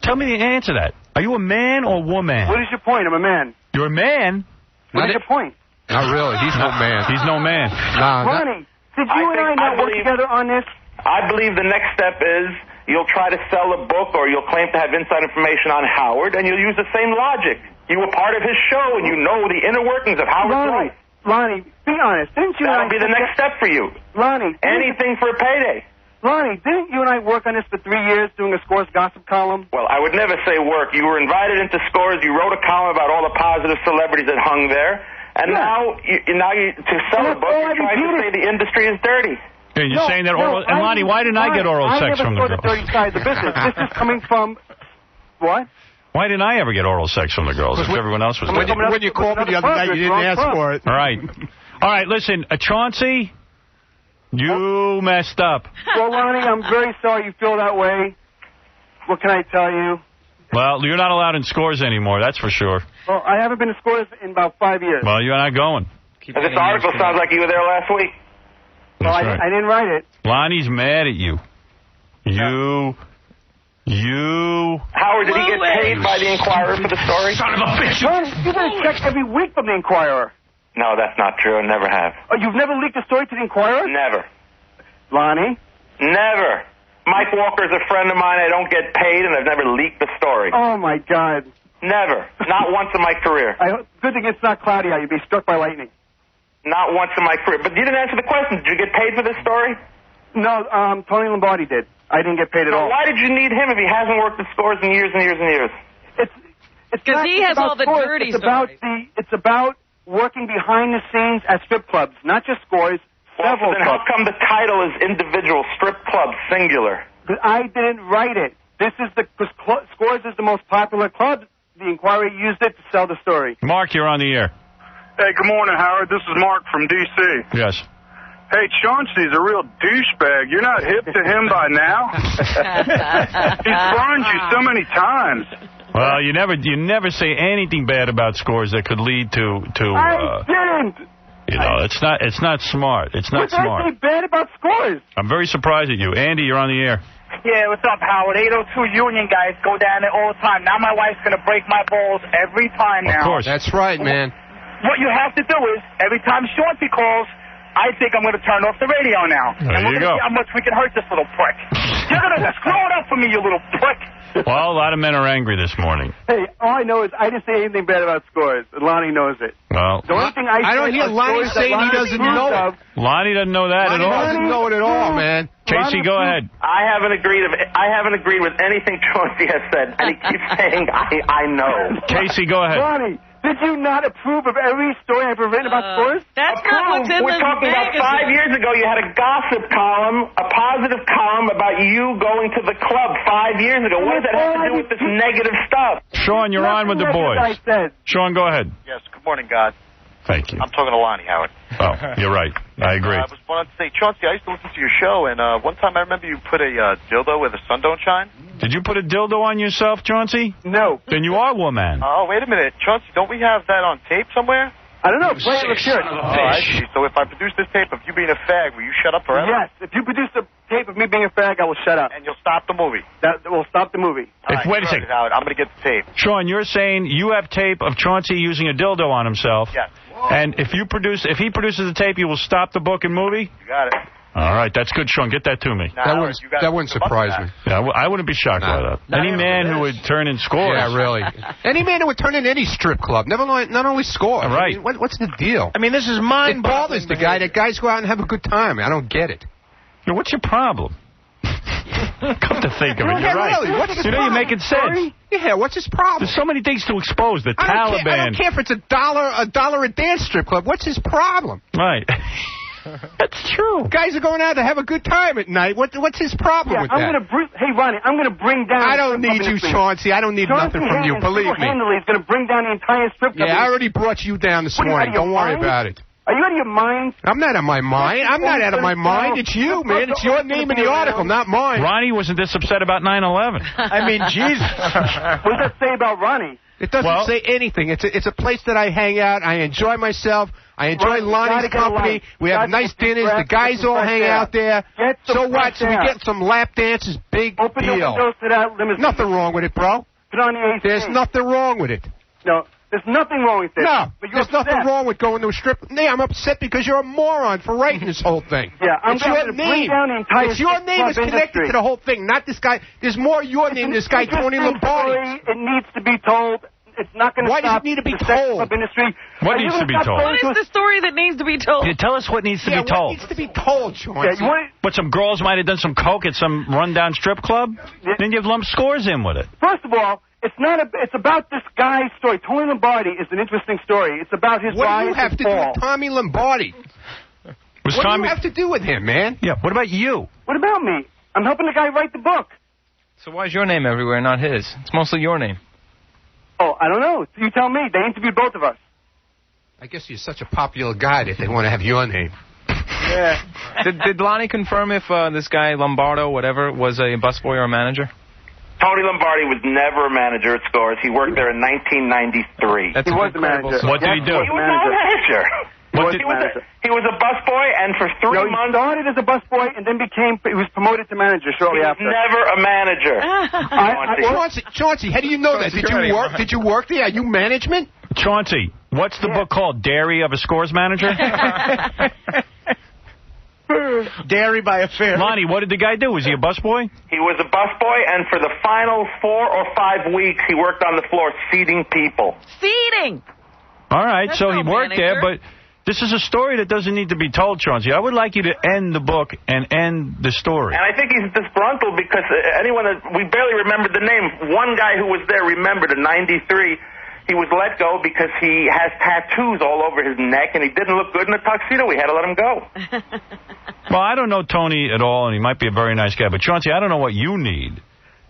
Speaker 2: Tell me the answer to that. Are you a man or woman?
Speaker 7: What is your point? I'm a man.
Speaker 2: You're a man?
Speaker 7: What is your point?
Speaker 12: Not really. He's no man.
Speaker 2: He's no man.
Speaker 7: Ronnie, did you and I not work together on this?
Speaker 14: I believe the next step is you'll try to sell a book or you'll claim to have inside information on Howard, and you'll use the same logic. You were part of his show, and you know the inner workings of Howard's life.
Speaker 7: Ronnie, be honest. Didn't you?
Speaker 14: That'll be the next step for you.
Speaker 7: Ronnie.
Speaker 14: Anything for a payday.
Speaker 7: Ronnie, didn't you and I work on this for 3 years doing a Scores gossip column?
Speaker 14: Well, I would never say work. You were invited into Scores. You wrote a column about all the positive celebrities that hung there. And now to sell a book, you're trying to say the industry is dirty.
Speaker 2: And you're saying that oral... And Lonnie, why didn't I get oral sex from the girls?
Speaker 7: I never saw the dirty side of the business. This is coming from... What?
Speaker 2: Why didn't I ever get oral sex from the girls if everyone else was doing it?
Speaker 12: When you called me the other night, you didn't ask for it.
Speaker 2: All right, listen, Chauncey... You messed up.
Speaker 7: Well, Lonnie, I'm very sorry you feel that way. What can I tell you?
Speaker 2: Well, you're not allowed in Scores anymore, that's for sure.
Speaker 7: Well, I haven't been to Scores in about 5 years.
Speaker 2: Well, you're not going.
Speaker 14: This article sounds like you were there last week.
Speaker 7: Well, I didn't write it.
Speaker 2: Lonnie's mad at you.
Speaker 14: Howard, did he get paid by the Inquirer for the story?
Speaker 2: Son of a bitch!
Speaker 7: You get a check every week from the Inquirer.
Speaker 14: No, that's not true. I never have.
Speaker 7: Oh, you've never leaked a story to the Inquirer?
Speaker 14: Never.
Speaker 7: Lonnie?
Speaker 14: Never. Mike Walker's a friend of mine. I don't get paid, and I've never leaked the story.
Speaker 7: Oh, my God.
Speaker 14: Never. Not once in my career.
Speaker 7: Good thing it's not cloudy out. You'd be struck by lightning.
Speaker 14: Not once in my career. But you didn't answer the question. Did you get paid for this story?
Speaker 7: No, Tony Lombardi did. I didn't get paid at all.
Speaker 14: Why did you need him if he hasn't worked at Scores in years and years and years?
Speaker 1: It's because he has all the dirty stories.
Speaker 7: It's about working behind the scenes at strip clubs, not just Scores, several
Speaker 14: then
Speaker 7: clubs.
Speaker 14: How come the title is individual strip club singular?
Speaker 7: Because I didn't write it. Because Scores is the most popular club. The Inquirer used it to sell the story.
Speaker 2: Mark, you're on the air.
Speaker 15: Hey, good morning, Howard. This is Mark from D.C.
Speaker 2: Yes.
Speaker 15: Hey, Chauncey's a real douchebag. You're not hip to him by now? He's burned you so many times.
Speaker 2: Well, you never say anything bad about Scores that could lead to
Speaker 7: I didn't.
Speaker 2: You know, it's not smart. It's not smart.
Speaker 7: What's bad about scores?
Speaker 2: I'm very surprised at you. Andy, you're on the air.
Speaker 16: Yeah, what's up, Howard? 802 Union guys go down there all the time. Now my wife's going to break my balls every time now.
Speaker 12: Of course. That's right, man.
Speaker 16: What you have to do is, every time Chaunce calls, I think I'm going to turn off the radio now.
Speaker 2: There
Speaker 16: and we're
Speaker 2: you
Speaker 16: going to
Speaker 2: go.
Speaker 16: see how much we can hurt this little prick. You're going to screw it up for me, you little prick.
Speaker 2: Well, a lot of men are angry this morning.
Speaker 7: Hey, all I know is I didn't say anything bad about scores. And Lonnie knows it.
Speaker 2: Well,
Speaker 7: The only thing I
Speaker 12: don't hear Lonnie saying he doesn't know it.
Speaker 2: Lonnie doesn't know that at all.
Speaker 12: Lonnie doesn't know it at all, man.
Speaker 2: Casey, go ahead.
Speaker 13: I haven't agreed with anything Chaunce has said, and he keeps saying, I know.
Speaker 2: Casey, go ahead.
Speaker 7: Lonnie, did you not approve of every story I've ever written about scores?
Speaker 1: That's not what's in
Speaker 13: We're
Speaker 1: this
Speaker 13: talking about
Speaker 1: magazine.
Speaker 13: 5 years ago. You had a gossip column, a positive column about you going to the club 5 years ago. What does that have to do with this negative stuff?
Speaker 2: Sean, you're on with the boys. Sean, go ahead.
Speaker 17: Yes, good morning, God.
Speaker 2: Thank you.
Speaker 17: I'm talking to Lonnie, Howard.
Speaker 2: Oh, you're right. I agree.
Speaker 17: I was wanted to say, Chaunce, I used to listen to your show, and one time I remember you put a dildo where the sun don't shine.
Speaker 2: Did you put a dildo on yourself, Chauncey?
Speaker 7: No.
Speaker 2: Then you are woman.
Speaker 17: Oh, wait a minute. Chaunce, don't we have that on tape somewhere?
Speaker 7: I don't know. Play it. Let's hear it.
Speaker 17: Oh, I see. So if I produce this tape of you being a fag, will you shut up forever?
Speaker 7: Yes. If you produce a tape of me being a fag, I will shut up.
Speaker 17: And you'll stop the movie.
Speaker 7: That will stop the movie.
Speaker 2: Wait a second.
Speaker 17: Howard, I'm going to get the tape.
Speaker 2: Sean, you're saying you have tape of Chauncey using a dildo on himself.
Speaker 17: Yes.
Speaker 2: And if he produces a tape, you will stop the book and movie?
Speaker 17: You got it.
Speaker 2: All right, that's good, Sean. Get that to me.
Speaker 12: That wouldn't surprise me.
Speaker 2: Yeah, I wouldn't be shocked by that. Any man who would turn in scores.
Speaker 12: Yeah, really. Any man who would turn in any strip club, not only score.
Speaker 2: Right.
Speaker 12: I mean, what's the deal?
Speaker 2: I mean, this is mind-boggling.
Speaker 12: It bothers the guy that guys go out and have a good time. I don't get it.
Speaker 2: Yeah, what's your problem? Come to think of it, you're right.
Speaker 12: Really, what's his problem?
Speaker 2: You're making sense.
Speaker 12: Yeah, what's his problem?
Speaker 2: There's so many things to expose. The Taliban.
Speaker 12: I don't care if it's $1 a dance strip club. What's his problem?
Speaker 2: Right. That's true.
Speaker 12: Guys are going out to have a good time at night. What's his problem with that?
Speaker 7: Hey, Ronnie, I'm going to bring down...
Speaker 12: I don't need you, Chauncey. I don't need nothing from you. Believe me.
Speaker 7: He's going to bring down the entire strip club.
Speaker 12: Yeah, I already brought you down this morning. Don't worry about it.
Speaker 7: Are you out of your mind?
Speaker 12: I'm not out of my mind. I'm not out of my mind. It's you, man. It's your name in the article, not mine.
Speaker 2: Ronnie wasn't this upset about 9/11.
Speaker 12: I mean, Jesus.
Speaker 7: What does that say about Ronnie?
Speaker 12: It doesn't say anything. It's a place that I hang out. I enjoy myself. I enjoy Lonnie's company. We have nice dinners. The guys all hang out there. So what? So we get some lap dances. Big
Speaker 7: Open the
Speaker 12: deal.
Speaker 7: windows to that limousine.
Speaker 12: Nothing wrong with it, bro.
Speaker 7: Put on the AC.
Speaker 12: There's nothing wrong with it.
Speaker 7: No. There's nothing wrong with this.
Speaker 12: No,
Speaker 7: but you're
Speaker 12: there's nothing
Speaker 7: upset.
Speaker 12: wrong with going to a strip. Yeah, I'm upset because you're a moron for writing this whole thing.
Speaker 7: Yeah, I'm
Speaker 12: it's
Speaker 7: going
Speaker 12: your
Speaker 7: to bring
Speaker 12: name.
Speaker 7: down the entire
Speaker 12: It's your name is connected
Speaker 7: industry.
Speaker 12: to the whole thing, not this guy. There's more your name than this guy, Tony Lombardi.
Speaker 7: It needs to be told. It's not going to
Speaker 12: Why
Speaker 7: stop
Speaker 12: does it need to be
Speaker 7: the sex
Speaker 12: told?
Speaker 7: club industry.
Speaker 2: What needs to be told?
Speaker 1: What is the story that needs to be told?
Speaker 2: Yeah, tell us what needs to be told.
Speaker 12: What needs to be told, Chaunce?
Speaker 2: But some girls might have done some coke at some rundown strip club? Then you've lumped scores in with it.
Speaker 7: First of all, it's about this guy's story. Tony Lombardi is an interesting story. It's about his
Speaker 12: What
Speaker 7: rise
Speaker 12: do you have
Speaker 7: and
Speaker 12: to do
Speaker 7: fall.
Speaker 12: with Tommy Lombardi? What do you have to do with him, man?
Speaker 2: Yeah, what about you?
Speaker 7: What about me? I'm helping the guy write the book.
Speaker 11: So why is your name everywhere, not his? It's mostly your name.
Speaker 7: Oh, I don't know. You tell me. They interviewed both of us.
Speaker 12: I guess you're such a popular guy that they want to have your name.
Speaker 11: Yeah. Did Lonnie confirm if this guy Lombardo, whatever, was a busboy or a manager?
Speaker 13: Tony Lombardi was never a manager at Scores. He worked there in 1993.
Speaker 11: That's
Speaker 7: He was the manager.
Speaker 2: What did he do?
Speaker 13: He was not a manager. He was a busboy, and for 3 months...
Speaker 7: He started as a busboy and then he was promoted to manager shortly after.
Speaker 13: He was never a manager.
Speaker 12: Chauncey, how do you know that? Did you work there? Are you management?
Speaker 2: Chauncey, what's the book called? Dairy of a Scores Manager?
Speaker 3: Dairy by Affair.
Speaker 2: Lonnie, what did the guy do? Was he a busboy?
Speaker 13: He was a busboy, and for the final 4 or 5 weeks, he worked on the floor seating people.
Speaker 1: Seating!
Speaker 2: All right,
Speaker 1: That's
Speaker 2: so
Speaker 1: no
Speaker 2: he worked there,
Speaker 1: manager.
Speaker 2: but this is a story that doesn't need to be told, Chauncey. I would like you to end the book and end the story.
Speaker 13: And I think he's disgruntled because we barely remembered the name. One guy who was there remembered in 93. He was let go because he has tattoos all over his neck, and he didn't look good in a tuxedo. We had to let him go.
Speaker 2: Well, I don't know Tony at all, and he might be a very nice guy. But, Chauncey, I don't know what you need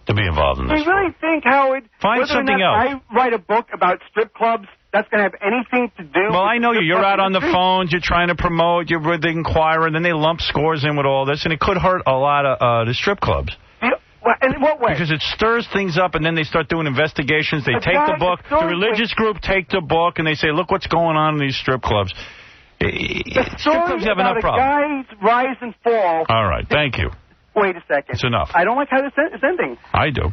Speaker 2: to be involved in
Speaker 7: Do
Speaker 2: this.
Speaker 7: you really think, Howard,
Speaker 2: Find
Speaker 7: whether
Speaker 2: something
Speaker 7: or not
Speaker 2: else.
Speaker 7: I write a book about strip clubs, that's going to have anything to do
Speaker 2: Well,
Speaker 7: with
Speaker 2: I know you.
Speaker 7: strip
Speaker 2: You're
Speaker 7: club
Speaker 2: out on the
Speaker 7: industry?
Speaker 2: phones. You're trying to promote. You're with the Inquirer. Then they lump scores in with all this, and it could hurt a lot of the strip clubs.
Speaker 7: In what way?
Speaker 2: Because it stirs things up, and then they start doing investigations. They
Speaker 7: A
Speaker 2: take
Speaker 7: guy
Speaker 2: the book.
Speaker 7: that
Speaker 2: The religious group take the book, and they say, look what's going on in these strip clubs.
Speaker 7: The story
Speaker 2: have
Speaker 7: about
Speaker 2: enough problem.
Speaker 7: a guy's rise and fall.
Speaker 2: All right, thank you.
Speaker 7: Wait a second.
Speaker 2: It's enough.
Speaker 7: I don't like how it's ending.
Speaker 2: I do.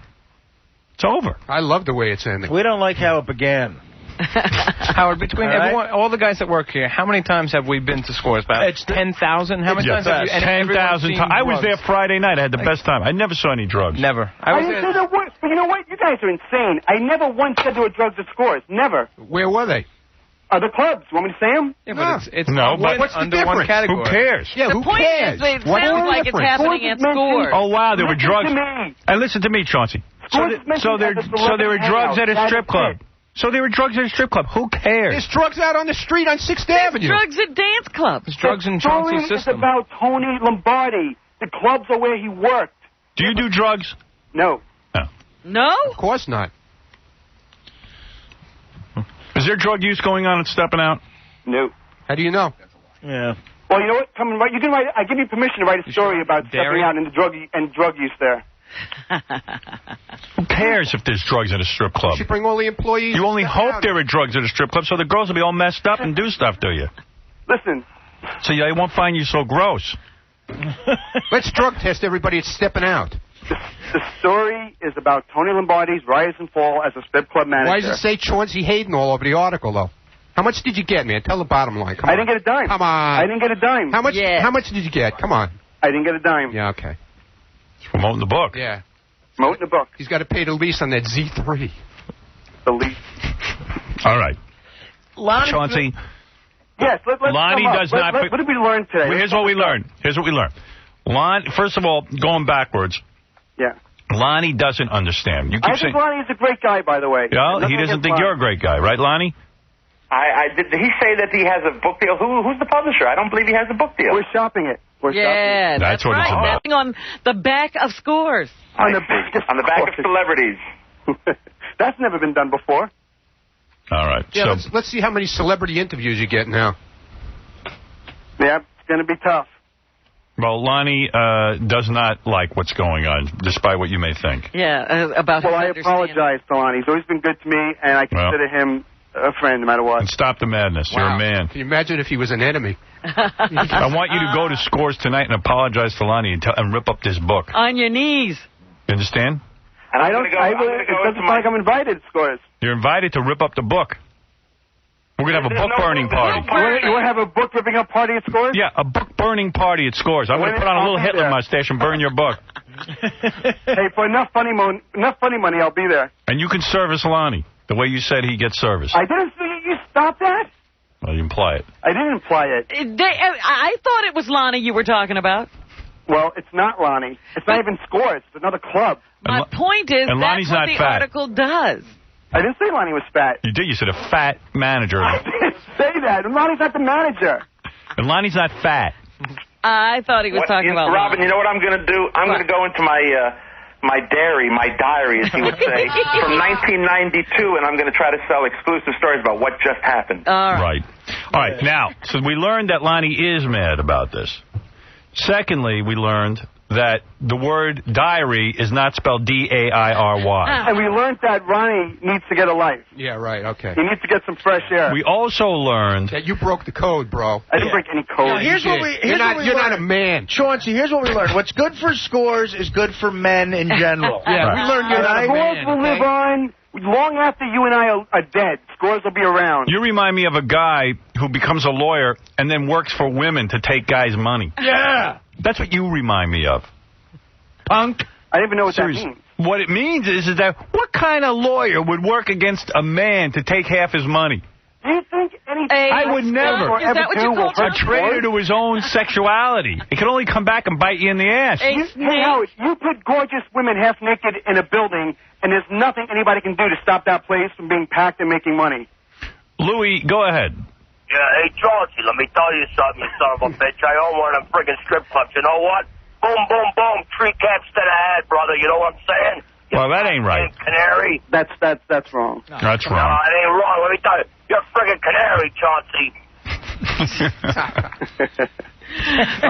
Speaker 2: It's over.
Speaker 12: I love the way it's ending.
Speaker 3: We don't like how it began.
Speaker 11: Howard, between everyone, all the guys that work here, how many times have we been to Scores? About 10,000? How many times have you?
Speaker 2: 10,000 times. I was there Friday night. I had the best time. I never saw any drugs.
Speaker 11: Never.
Speaker 7: I didn't say there were. You know what? You guys are insane. I never once said there were drugs at Scores. Never.
Speaker 12: Where were they?
Speaker 7: Other clubs. Want me to say them?
Speaker 11: Yeah, but it's
Speaker 2: no, but
Speaker 12: what's the
Speaker 11: under
Speaker 12: difference?
Speaker 11: one category.
Speaker 2: Who cares?
Speaker 12: Yeah,
Speaker 1: The
Speaker 12: who
Speaker 1: point
Speaker 12: cares?
Speaker 1: is, it sounds like it's happening at Scores.
Speaker 2: Oh, wow, there were drugs.
Speaker 7: Listen to me.
Speaker 2: And listen to me, Chauncey. So there were drugs at a strip club. So there were drugs at a strip club. Who cares?
Speaker 12: There's drugs out on the street on 6th Avenue.
Speaker 1: Drugs at dance clubs.
Speaker 11: There's drugs in Chaunce's
Speaker 7: It's
Speaker 11: system.
Speaker 7: about Tony Lombardi. The clubs are where he worked.
Speaker 2: Do you do drugs?
Speaker 7: No.
Speaker 1: No?
Speaker 12: Of course not.
Speaker 2: Is there drug use going on at Stepping Out?
Speaker 7: No.
Speaker 12: How do you know?
Speaker 3: Yeah.
Speaker 7: Well, you know what? Come and write. You can write. I give you permission to write a story about stepping out and drug use there.
Speaker 2: Who cares if there's drugs at a strip club?
Speaker 12: You should bring all the employees.
Speaker 2: You only hope there are drugs at a strip club so the girls will be all messed up and do stuff to you.
Speaker 7: Listen.
Speaker 2: So they won't find you so gross.
Speaker 12: Let's drug test everybody that's Stepping Out.
Speaker 7: The story is about Tony Lombardi's rise and fall as a strip club manager.
Speaker 12: Why does it say Chauncey Hayden all over the article, though? How much did you get, man? Tell the bottom line. Come on.
Speaker 7: I didn't get a dime.
Speaker 12: Come on.
Speaker 7: I didn't get a dime.
Speaker 12: How much? How much did you get? Come on.
Speaker 7: I didn't get a dime.
Speaker 12: Yeah, okay.
Speaker 2: Promoting the book.
Speaker 12: Yeah.
Speaker 7: Promoting the book.
Speaker 12: He's got to pay the lease on that Z3.
Speaker 7: The lease.
Speaker 2: All right.
Speaker 7: Lonnie,
Speaker 2: Chauncey.
Speaker 7: Yes, let's
Speaker 2: Lonnie
Speaker 7: sum up.
Speaker 2: does not.
Speaker 7: What did we learn today?
Speaker 2: Well, here's what we learned. First of all, going backwards.
Speaker 7: Yeah.
Speaker 2: Lonnie doesn't understand. You keep
Speaker 7: I
Speaker 2: saying.
Speaker 7: think Lonnie's a great guy, by the way.
Speaker 2: Yeah, he doesn't think you're a great guy, right, Lonnie?
Speaker 13: Did he say that he has a book deal? Who's the publisher? I don't believe he has a book deal.
Speaker 7: We're shopping it.
Speaker 1: Yeah,
Speaker 2: that's what
Speaker 1: right.
Speaker 2: it's about.
Speaker 1: That's on the back of Scores.
Speaker 13: On the back of celebrities.
Speaker 7: That's never been done before.
Speaker 2: All right.
Speaker 12: Yeah,
Speaker 2: so
Speaker 12: let's see how many celebrity interviews you get now.
Speaker 7: Yeah, it's going to be tough.
Speaker 2: Well, Lonnie does not like what's going on, despite what you may think.
Speaker 1: Yeah, about
Speaker 7: Well, I apologize to Lonnie. He's always been good to me, and I consider him a friend no matter what.
Speaker 2: And stop the madness.
Speaker 12: Wow.
Speaker 2: You're a man.
Speaker 12: Can you imagine if he was an enemy?
Speaker 2: I want you to go to Scores tonight and apologize to Lonnie and rip up this book.
Speaker 1: On your knees.
Speaker 2: You understand?
Speaker 7: And it doesn't sound like I'm invited to Scores.
Speaker 2: You're invited to rip up the book. We're going to have a book burning party.
Speaker 7: You want to have a book ripping up party at Scores?
Speaker 2: Yeah, a book burning party at Scores. I'm going to put on a little Hitler mustache and burn your book.
Speaker 7: Hey, for enough funny money, I'll be there.
Speaker 2: And you can service Lonnie the way you said he gets service.
Speaker 7: I didn't see you stop that.
Speaker 2: Well, you imply it.
Speaker 7: I didn't imply it.
Speaker 1: I thought it was Lonnie you were talking about.
Speaker 7: Well, it's not Lonnie. It's not even Scores. It's another club.
Speaker 1: My point is
Speaker 2: and
Speaker 1: that's
Speaker 2: Lonnie's
Speaker 1: what
Speaker 2: not
Speaker 1: the
Speaker 2: fat.
Speaker 1: article does.
Speaker 7: I didn't say Lonnie was fat.
Speaker 2: You did. You said a fat manager.
Speaker 7: I didn't say that. And Lonnie's not the manager.
Speaker 2: And Lonnie's not fat.
Speaker 1: I thought he was talking about
Speaker 13: Robin,
Speaker 1: Lonnie.
Speaker 13: you know what I'm going to do? I'm going to go into my diary, as he would say, from 1992, and I'm going to try to sell exclusive stories about what just happened.
Speaker 1: All
Speaker 2: right. All right. Now, so we learned that Lonnie is mad about this. Secondly, we learned that the word diary is not spelled D-A-I-R-Y.
Speaker 7: And we learned that Ronnie needs to get a life.
Speaker 12: Yeah, right, okay.
Speaker 7: He needs to get some fresh air.
Speaker 2: We also learned
Speaker 12: that you broke the code, bro.
Speaker 7: I didn't break any code.
Speaker 3: Now, here's what we
Speaker 12: You're not a man.
Speaker 3: Chauncey, here's what we learned. What's good for Scores is good for men in general.
Speaker 12: Yeah, right. We learned you're not a
Speaker 7: Scores
Speaker 12: man.
Speaker 7: will live on long after you and I are dead. Scores will be around.
Speaker 2: You remind me of a guy who becomes a lawyer and then works for women to take guys' money.
Speaker 3: Yeah.
Speaker 2: That's what you remind me of. Punk.
Speaker 7: I didn't even know what
Speaker 2: Seriously.
Speaker 7: that means.
Speaker 2: What it means is that what kind of lawyer would work against a man to take half his money?
Speaker 7: Do you think anything
Speaker 2: I would never.
Speaker 1: Is that what you call
Speaker 2: A traitor to his own sexuality. It can only come back and bite you in the ass.
Speaker 7: Hey, Howard, you put gorgeous women half naked in a building, and there's nothing anybody can do to stop that place from being packed and making money.
Speaker 2: Louis, go ahead.
Speaker 18: Yeah, hey, Chauncey, let me tell you something, you son of a bitch. I own one of them friggin' strip clubs. You know what? Boom, boom, boom. 3 caps to the head, brother. You know what I'm saying?
Speaker 2: Well, that ain't right.
Speaker 18: Canary.
Speaker 7: That's wrong.
Speaker 2: That's
Speaker 18: No,
Speaker 2: wrong.
Speaker 18: it ain't wrong. Let me tell you. You're a friggin' canary, Chauncey.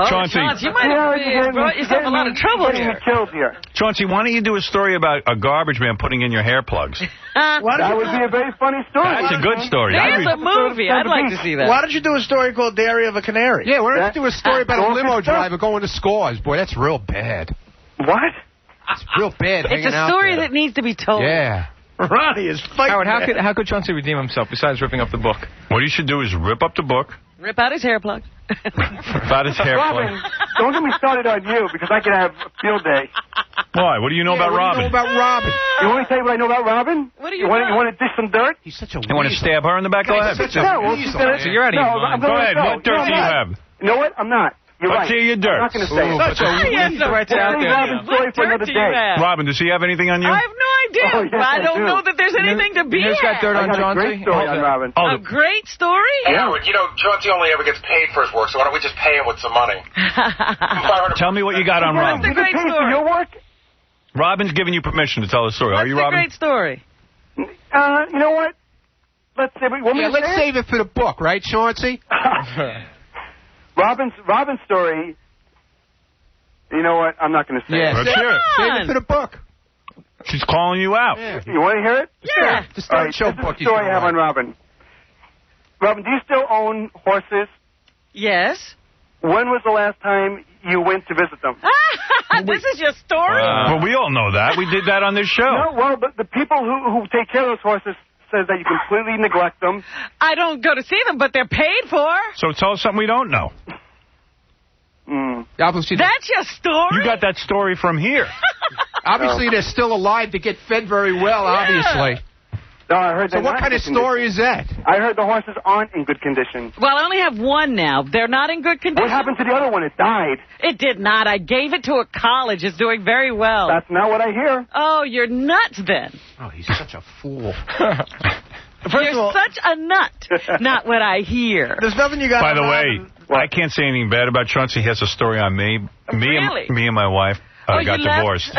Speaker 2: Chauncey.
Speaker 1: Chaunce, you might have brought yourself a lot of trouble here.
Speaker 2: Chauncey, why don't you do a story about a garbage man putting in your hair plugs?
Speaker 7: That would be a very funny story.
Speaker 2: That's a good story.
Speaker 1: There's a movie. I'd like to see that.
Speaker 3: Why don't you do a story called Diary of a Canary?
Speaker 12: Yeah, why don't you do a story about a limo driver going to Scores? Boy, that's real bad.
Speaker 7: What?
Speaker 12: It's real bad.
Speaker 1: It's a story that needs to be told.
Speaker 12: Yeah.
Speaker 3: Ronnie is fighting.
Speaker 11: Howard, how could Chauncey redeem himself besides ripping up the book?
Speaker 2: What you should do is rip up the book.
Speaker 1: Rip out his hair plug.
Speaker 2: About his hair plug.
Speaker 7: Robin, don't get me started on you because I can have a field day.
Speaker 2: Why? What do you know about Robin?
Speaker 12: What do you know about Robin?
Speaker 7: You want me to tell you what I know about Robin?
Speaker 1: What do you
Speaker 7: want? You want to dish some dirt?
Speaker 12: He's such a
Speaker 2: You want to stab her in the back of the head?
Speaker 11: So you're out of your mind.
Speaker 2: Go ahead. What dirt do you have?
Speaker 7: You know what? I'm not. You're
Speaker 2: Let's
Speaker 7: right.
Speaker 2: hear your dirt.
Speaker 7: I'm not going to say it.
Speaker 12: Such a
Speaker 11: threats out there.
Speaker 7: Robin's story for another day.
Speaker 2: Robin, does he have anything on you?
Speaker 1: I have no idea.
Speaker 7: Oh, yes,
Speaker 1: I don't
Speaker 7: do.
Speaker 1: know that there's anything to be
Speaker 11: You just got dirt on
Speaker 7: I got a
Speaker 11: Chauncey?
Speaker 7: great story on Robin.
Speaker 1: A great story?
Speaker 10: Yeah, you know, Chauncey only ever gets paid for his work, so why don't we just pay him with some money?
Speaker 2: Tell me what you got on Robin.
Speaker 1: That's a great
Speaker 7: For
Speaker 1: story.
Speaker 7: your work?
Speaker 2: Robin's giving you permission to tell a story. Are you,
Speaker 1: What's the
Speaker 2: Robin?
Speaker 1: great story?
Speaker 7: You know what? Let's say
Speaker 12: let's save it for the book, right, Chauncey?
Speaker 7: Robin's story. You know what? I'm not going to say it.
Speaker 2: Let's hear it.
Speaker 12: Save it for the book.
Speaker 2: She's calling you out.
Speaker 12: Yeah.
Speaker 7: You want to hear it?
Speaker 1: Yeah.
Speaker 12: The
Speaker 7: All right,
Speaker 12: show
Speaker 7: this is
Speaker 12: book.
Speaker 7: the story I have on Robin. Robin, do you still own horses?
Speaker 1: Yes.
Speaker 7: When was the last time you went to visit them?
Speaker 1: This is your story?
Speaker 2: Well, we all know that. We did that on this show.
Speaker 7: No, well, but the people who take care of those horses says that you completely neglect them.
Speaker 1: I don't go to see them, but they're paid for.
Speaker 2: So tell us something we don't know.
Speaker 12: Obviously,
Speaker 1: That's your story?
Speaker 2: You got that story from here.
Speaker 12: obviously they're still alive to get fed very well, obviously.
Speaker 7: No, I heard
Speaker 12: So what kind of story is that?
Speaker 7: I heard the horses aren't in good condition.
Speaker 1: Well, I only have one now. They're not in good condition.
Speaker 7: What happened to the other one? It died.
Speaker 1: It did not. I gave it to a college. It's doing very well.
Speaker 7: That's not what I hear.
Speaker 1: Oh, you're nuts then.
Speaker 12: Oh, he's such a fool.
Speaker 1: You're such a nut. Not what I hear.
Speaker 3: There's nothing you got.
Speaker 2: By the way, I can't say anything bad about Chauncey. He has a story on me.
Speaker 1: Really?
Speaker 2: Me and my wife got
Speaker 1: you left?
Speaker 2: divorced.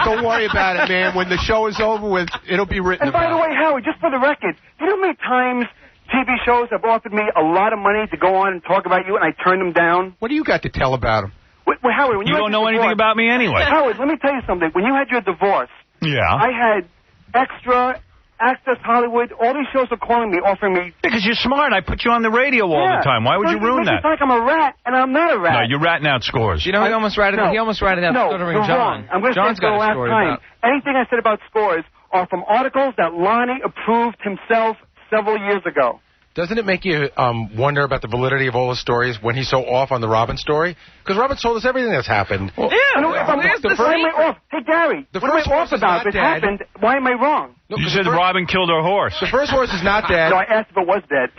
Speaker 12: Don't worry about it, man. When the show is over with, it'll be written
Speaker 7: And by the
Speaker 12: about.
Speaker 7: way, Howard, just for the record, do you know how many times TV shows have offered me a lot of money to go on and talk about you, and I turned them down?
Speaker 12: What do you got to tell about him?
Speaker 7: Wait, Howard, when
Speaker 2: You don't know anything about me anyway.
Speaker 7: Howard, let me tell you something. When you had your divorce,
Speaker 2: Yeah.
Speaker 7: I had Extra, Access Hollywood, all these shows are calling me, offering me...
Speaker 2: Because you're smart. I put you on the radio all the time. Why would you ruin that?
Speaker 7: It's like I'm a rat, and I'm not a rat.
Speaker 2: No, you're ratting out Scores.
Speaker 11: You know, he almost ratted out Stuttering
Speaker 7: you're
Speaker 11: John.
Speaker 7: wrong. I'm going to
Speaker 11: John's
Speaker 7: say for the
Speaker 11: got a
Speaker 7: last
Speaker 11: story
Speaker 7: time.
Speaker 11: about.
Speaker 7: Anything I said about Scores are from articles that Lonnie approved himself several years ago.
Speaker 9: Doesn't it make you wonder about the validity of all his stories when he's so off on the Robin story? Because Robin's told us everything that's happened.
Speaker 7: Well, where's the what am I off? Hey, Gary, what am I off about? If it happened, why am I wrong?
Speaker 2: You said Robin killed her horse.
Speaker 9: The first horse is not dead.
Speaker 7: No, I asked if it was dead.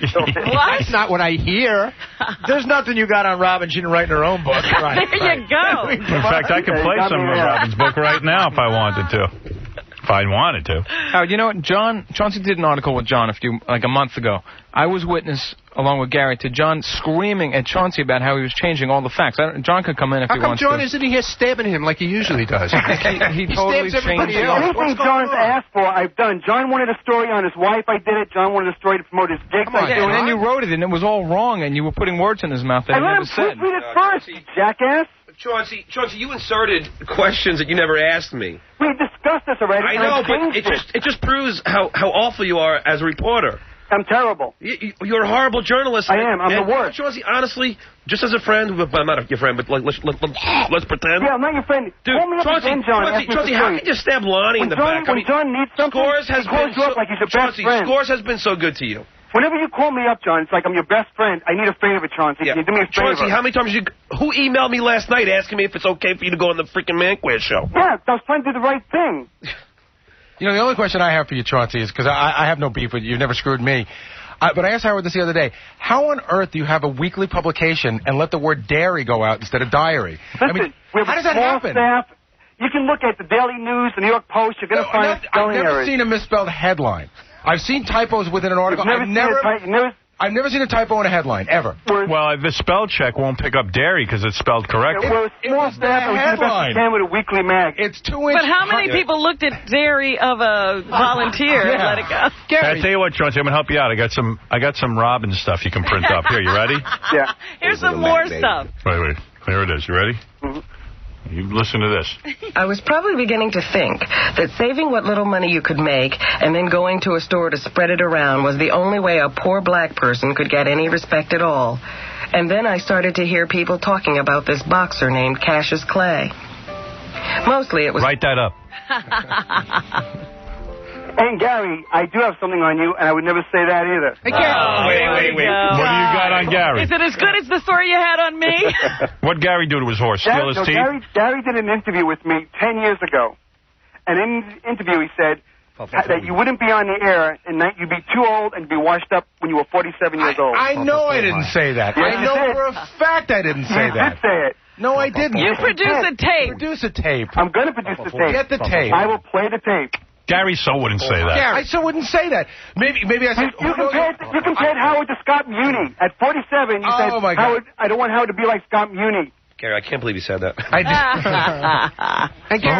Speaker 12: That's not what I hear.
Speaker 3: There's nothing you got on Robin she didn't write in her own book. Right.
Speaker 1: There you go.
Speaker 2: In fact, I could play some of Robin's book right now if I wanted to. If I wanted to.
Speaker 11: Howard, you know what? Chauncey did an article with John a month ago. I was witness, along with Gary, to John screaming at Chauncey about how he was changing all the facts. John could come in if he wants to.
Speaker 12: How come John isn't here stabbing him like he usually does?
Speaker 11: he totally
Speaker 12: stabs everybody
Speaker 11: changed
Speaker 12: else.
Speaker 7: Anything John's asked for, I've done. John wanted a story on his wife, I did it. John wanted a story to promote his gigs, I did
Speaker 11: and then
Speaker 7: it.
Speaker 11: you wrote it, and it was all wrong, and you were putting words in his mouth that
Speaker 7: I
Speaker 11: he
Speaker 7: let
Speaker 11: never
Speaker 7: him
Speaker 11: said.
Speaker 7: proofread it first, you jackass.
Speaker 6: Chauncey, you inserted questions that you never asked me.
Speaker 7: We discussed this already.
Speaker 6: I know, but it just proves how awful you are as a reporter.
Speaker 7: I'm terrible.
Speaker 6: You're a horrible journalist.
Speaker 7: I am. I'm the worst.
Speaker 6: Chauncey, honestly, just as a friend, I'm not your friend, but let's pretend.
Speaker 7: Yeah, I'm not your friend.
Speaker 6: Dude,
Speaker 7: Call me up again, John.
Speaker 6: Chauncey, how can you stab Lonnie in the back?
Speaker 7: When John needs something,
Speaker 6: Scores has
Speaker 7: he calls
Speaker 6: been
Speaker 7: you up like he's your best friend.
Speaker 6: Scores has been so good to you.
Speaker 7: Whenever you call me up, John, it's like I'm your best friend. I need a favor, Chauncey. Can you do me a favor?
Speaker 6: Chauncey, how many times who emailed me last night asking me if it's okay for you to go on the freaking Man Quiz show?
Speaker 7: Yeah, I was trying to do the right thing.
Speaker 9: You know, the only question I have for you, Chauncey, is because I have no beef with you. You've never screwed me. But I asked Howard this the other day. How on earth do you have a weekly publication and let the word dairy go out instead of diary?
Speaker 7: Listen, we have
Speaker 9: how
Speaker 7: a
Speaker 9: does that
Speaker 7: small
Speaker 9: happen?
Speaker 7: staff. You can look at the Daily News, the New York Post. You're going to find spelling
Speaker 9: I've never
Speaker 7: errors.
Speaker 9: seen a misspelled headline. I've seen typos within an article.
Speaker 7: You've never
Speaker 9: I've never seen a typo in a headline, ever.
Speaker 2: Well, the spell check won't pick up dairy because it's spelled correctly.
Speaker 7: Well, it's small staff. We did the best we can with a weekly mag.
Speaker 9: It's 2 inches.
Speaker 1: But how many people looked at dairy of a volunteer and let it go?
Speaker 2: I tell you what, Chauncey, I'm gonna help you out. I got some Robin stuff you can print up. Here, you ready?
Speaker 7: Yeah.
Speaker 1: Here's some more stuff.
Speaker 2: Wait. Here it is. You ready?
Speaker 7: Mm-hmm.
Speaker 2: You listen to this.
Speaker 19: I was probably beginning to think that saving what little money you could make and then going to a store to spread it around was the only way a poor black person could get any respect at all. And then I started to hear people talking about this boxer named Cassius Clay. Mostly it was...
Speaker 2: Write that up.
Speaker 7: And Gary, I do have something on you, and I would never say that either.
Speaker 2: Wait. What do you got on Gary?
Speaker 1: Is it as good as the story you had on me?
Speaker 2: What'd Gary do to his horse? Steal his teeth?
Speaker 7: Gary did an interview with me 10 years ago. And in the interview, he said that you wouldn't be on the air and that you'd be too old and be washed up when you were 47 years old.
Speaker 9: I know I didn't say that.
Speaker 7: Yes,
Speaker 9: I know for a fact I didn't say that.
Speaker 7: You did say it.
Speaker 9: No, I didn't.
Speaker 1: You produce a tape.
Speaker 9: Produce a tape.
Speaker 7: I'm going to produce the tape.
Speaker 9: Get the tape.
Speaker 7: I will play the tape.
Speaker 2: Gary so wouldn't say that.
Speaker 9: Gary so wouldn't say that. Maybe I said...
Speaker 7: You compared Howard to Scott Muni. At 47, you said,
Speaker 9: my God.
Speaker 7: Howard, I don't want Howard to be like Scott Muni.
Speaker 20: Gary, I can't believe you said that.
Speaker 2: Well,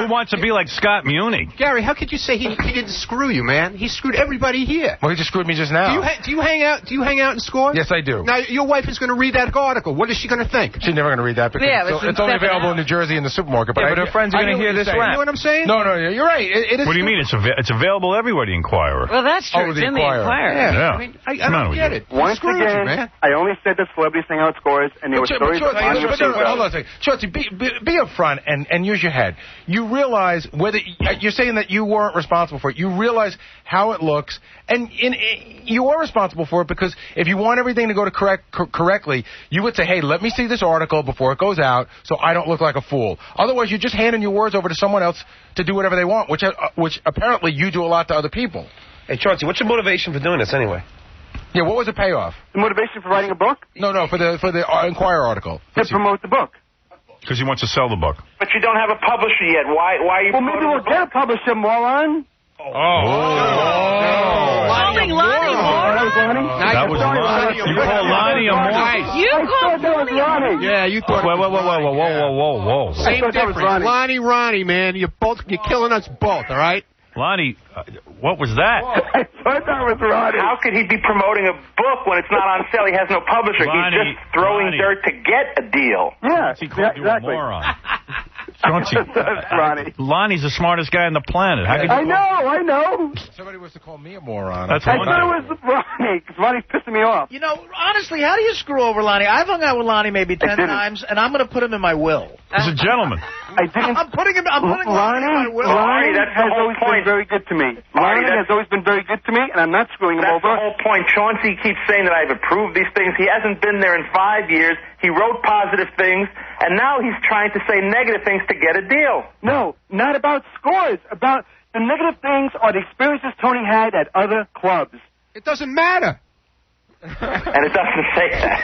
Speaker 2: who wants to be like Scott Muni?
Speaker 12: Gary, how could you say he didn't screw you, man? He screwed everybody here.
Speaker 9: Well, he just screwed me just now.
Speaker 12: Do you hang out in Scores?
Speaker 9: Yes, I do.
Speaker 12: Now, your wife is going to read that article. What is she going to think?
Speaker 9: She's never going to read that because it's only available in New Jersey in the supermarket. But
Speaker 11: her friends are going to hear this rap.
Speaker 12: You know what I'm saying?
Speaker 9: No, you're right. It is.
Speaker 2: What do you mean? It's available everywhere, the Inquirer.
Speaker 1: Well, that's true. It's in the Inquirer.
Speaker 2: Yeah.
Speaker 12: I mean, I don't get it.
Speaker 7: Once again, I only said that celebrities hang out at Scores, and there were stories of
Speaker 9: hold on a second. Chauncey, be upfront and use your head. You realize whether you're saying that you weren't responsible for it. You realize how it looks, and you are responsible for it because if you want everything to go to correctly, you would say, "Hey, let me see this article before it goes out, so I don't look like a fool." Otherwise, you're just handing your words over to someone else to do whatever they want, which apparently you do a lot to other people.
Speaker 20: Hey, Chauncey, what's your motivation for doing this anyway?
Speaker 9: Yeah, what was the payoff?
Speaker 7: The motivation for writing a book?
Speaker 9: No, for the Inquirer article.
Speaker 7: To promote the book.
Speaker 2: Because he wants to sell the book.
Speaker 13: But you don't have a publisher yet. Why are you...
Speaker 7: Well, maybe we'll get a publisher, moron.
Speaker 1: Calling Lonnie moron?
Speaker 2: That was Lonnie. You call Lonnie a moron?
Speaker 1: You called Lonnie a moron?
Speaker 12: Yeah, you thought...
Speaker 2: Whoa.
Speaker 12: Same difference. Ronnie, man. You're killing us both, all right?
Speaker 2: Lonnie, what was that?
Speaker 7: I thought that was Ronnie.
Speaker 13: How could he be promoting a book when it's not on sale? He has no publisher. He's just throwing dirt to get a deal.
Speaker 7: Yeah,
Speaker 2: he called you a moron. Chauncey, Lonnie's the smartest guy on the planet. How could you
Speaker 7: I know.
Speaker 9: Somebody was to call me a moron.
Speaker 2: That's
Speaker 7: I thought it was Ronnie, because Ronnie's pissing me off.
Speaker 3: You know, honestly, how do you screw over Lonnie? I've hung out with Lonnie maybe 10 times, and I'm going to put him in my will.
Speaker 2: He's a gentleman.
Speaker 3: I'm putting Lonnie in my will.
Speaker 7: Lonnie has always been very good to me. Lonnie has always been very good to me, and I'm not screwing him over.
Speaker 13: That's the whole point. Chauncey keeps saying that I've approved these things. He hasn't been there in 5 years. He wrote positive things, and now he's trying to say negative things to get a deal.
Speaker 7: No, not about Scores. About the negative things are the experiences Tony had at other clubs.
Speaker 12: It doesn't matter.
Speaker 13: And it doesn't say that.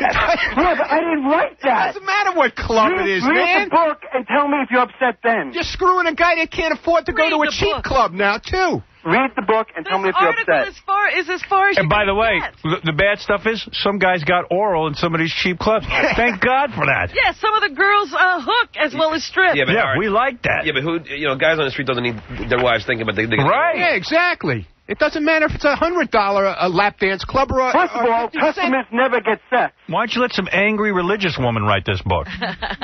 Speaker 7: Yeah, but I didn't write that.
Speaker 12: It doesn't matter what club it is, man.
Speaker 7: Read the book and tell me if you're upset then.
Speaker 12: You're screwing a guy that can't afford to go to a cheap club now, too.
Speaker 7: Read the book and tell me if you're upset.
Speaker 1: This article is as far as you
Speaker 2: And by
Speaker 1: can
Speaker 2: the way,
Speaker 1: get.
Speaker 2: the bad stuff is some guys got oral in some of these cheap clubs. Thank God for that.
Speaker 1: Yeah, some of the girls hook as well as strip.
Speaker 20: Yeah,
Speaker 2: we like that.
Speaker 20: Yeah, but guys on the street doesn't need their wives thinking about the
Speaker 2: right.
Speaker 12: Yeah, exactly. It doesn't matter if it's $100 a lap dance club or a...
Speaker 7: First of all, customers never get sex.
Speaker 2: Why don't you let some angry religious woman write this book?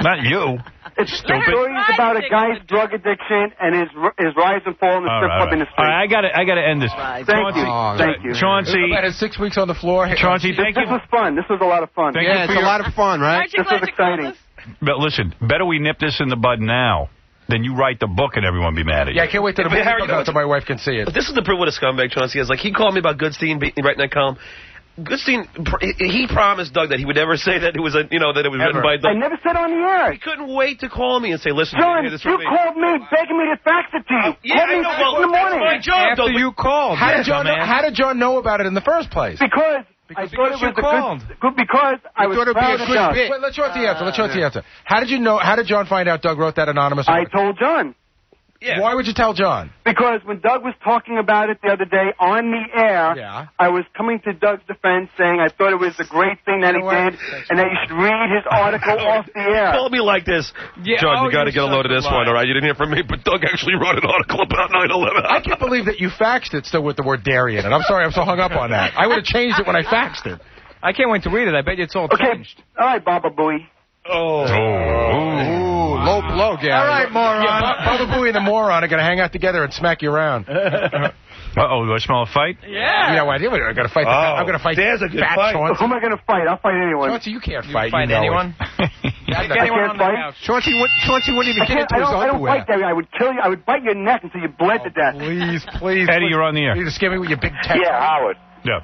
Speaker 2: Not you.
Speaker 7: It's
Speaker 2: stupid.
Speaker 7: Stories about a guy's drug addiction and his rise and fall in the strip club industry.
Speaker 2: All right, I got to end this.
Speaker 7: Thank you.
Speaker 2: Chauncey.
Speaker 9: About his 6 weeks on the floor.
Speaker 2: Chauncey, thank you.
Speaker 7: This was fun. This was a lot of fun.
Speaker 12: Yeah, it's a lot of fun, right?
Speaker 7: This was exciting.
Speaker 2: But listen, better we nip this in the bud now than you write the book and everyone be mad at you.
Speaker 9: Yeah, I can't wait till the book comes out so my wife can see it.
Speaker 20: But this is the proof what a scumbag Chauncey is. Like, he called me about Goodstein writing that column. Goodstein, he promised Doug that he would never say that it was that it was written by Doug.
Speaker 7: I never said on the air.
Speaker 20: He couldn't wait to call me and say, "Listen,
Speaker 7: John,
Speaker 20: you hear this
Speaker 7: you
Speaker 20: from me."
Speaker 7: called me begging me to fax it to you.
Speaker 20: Yeah, I know. Well,
Speaker 7: in the morning.
Speaker 20: that's my job,
Speaker 9: After you called. How did John know about it in the first place?
Speaker 7: Because I thought it was because I was proud of John.
Speaker 9: Wait, let's show it the answer. How did you know? How did John find out Doug wrote that anonymous?
Speaker 7: I told John. Yeah.
Speaker 9: Why would you tell John?
Speaker 7: Because when Doug was talking about it the other day on the air, I was coming to Doug's defense saying I thought it was a great thing that he did and that you should read his article off the air.
Speaker 6: Call me like this. John, you got to get a load of this one, all right? You didn't hear from me, but Doug actually wrote an article about 9/11.
Speaker 9: I can't believe that you faxed it still with the word dairy in it. I'm sorry, I'm so hung up on that. I would have changed it when I faxed it.
Speaker 11: I can't wait to read it. I bet you it's all changed.
Speaker 7: All right, Baba Booey.
Speaker 9: Low blow, Gary.
Speaker 3: All right, moron.
Speaker 9: Yeah, Baba Booey and the moron are going to hang out together and smack you around.
Speaker 2: Uh-oh, do I smell a fight?
Speaker 1: Yeah.
Speaker 9: You know what? I'm going to fight. I'm going to fight.
Speaker 6: There's a good
Speaker 9: fat
Speaker 6: fight.
Speaker 9: Chauncey.
Speaker 7: Who am I going to fight? I'll fight anyone.
Speaker 9: Chauncey, you can't fight.
Speaker 11: Fight anyone?
Speaker 7: I can't fight.
Speaker 12: Chauncey wouldn't even get into his
Speaker 7: I don't
Speaker 12: underwear.
Speaker 7: fight, Gary. I would kill you. I would bite your neck until you bled to death.
Speaker 9: Please.
Speaker 2: Eddie, you're on the air.
Speaker 9: You just scare me with your big text.
Speaker 18: Yeah, Howard.
Speaker 2: Yeah.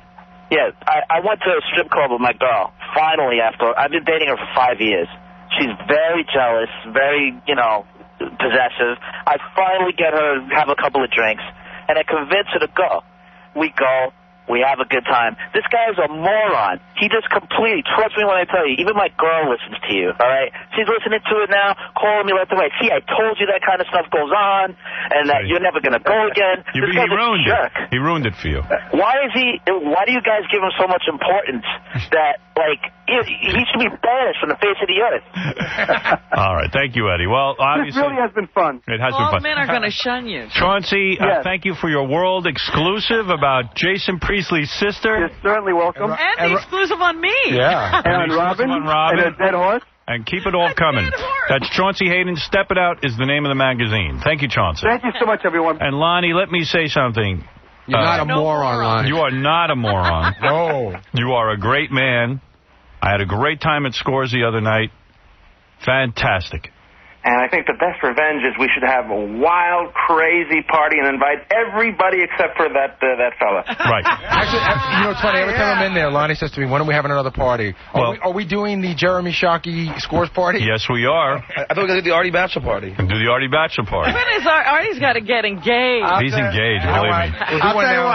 Speaker 18: Yeah, I went to a strip club with my girl. Finally, after I've been dating her for 5 years. She's very jealous, very, possessive. I finally get her to have a couple of drinks, and I convince her to go. We go. We have a good time. This guy is a moron. He just completely, trust me when I tell you, even my girl listens to you, all right? She's listening to it now, calling me left and right. See, I told you that kind of stuff goes on, and that you're never going to go again.
Speaker 2: He ruined it. He ruined it for you.
Speaker 18: Why do you guys give him so much importance that, he should be banished from the face of the earth?
Speaker 2: All right. Thank you, Eddie. Well, obviously.
Speaker 7: This really has been fun.
Speaker 2: It has been
Speaker 1: All
Speaker 2: fun.
Speaker 1: men are going to shun you.
Speaker 2: Chauncey, thank you for your world exclusive about Jason Priestley's sister.
Speaker 7: You're certainly welcome.
Speaker 1: And the exclusive on me.
Speaker 2: Yeah.
Speaker 7: And on Robin. And a dead horse.
Speaker 2: And keep it all coming. That's Chauncey Hayden. Step It Out is the name of the magazine. Thank you, Chauncey.
Speaker 7: Thank you so much, everyone.
Speaker 2: And Lonnie, let me say something.
Speaker 12: You're not a moron, Lonnie.
Speaker 2: You are not a moron.
Speaker 9: No.
Speaker 2: You are a great man. I had a great time at Scores the other night. Fantastic.
Speaker 13: And I think the best revenge is we should have a wild, crazy party and invite everybody except for that fella.
Speaker 2: Right.
Speaker 9: Actually, it's funny. Every time I'm in there, Lonnie says to me, when are we having another party? Are we doing the Jeremy Shockey Scores party?
Speaker 2: Yes, we are.
Speaker 6: I thought we were going to do the Artie Bachelor party.
Speaker 2: And do the Artie Bachelor party.
Speaker 1: Artie's got to get engaged.
Speaker 2: He's engaged, believe me.
Speaker 3: I'll tell you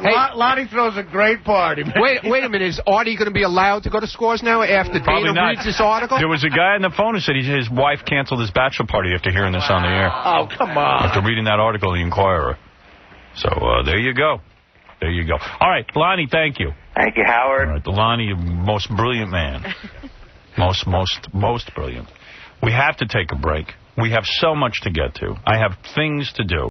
Speaker 3: what, Lonnie throws a great party.
Speaker 12: Wait a minute. Is Artie going to be allowed to go to Scores now after
Speaker 2: Probably
Speaker 12: Dana
Speaker 2: not.
Speaker 12: reads this article?
Speaker 2: There was a guy on the phone who said his wife canceled his bachelor party after hearing this on the air.
Speaker 3: Oh, come on.
Speaker 2: After reading that article in the Inquirer. So there you go. There you go. All right, Lonnie, thank you.
Speaker 13: Thank you, Howard.
Speaker 2: All right, the Lonnie, most brilliant man. most brilliant. We have to take a break. We have so much to get to. I have things to do.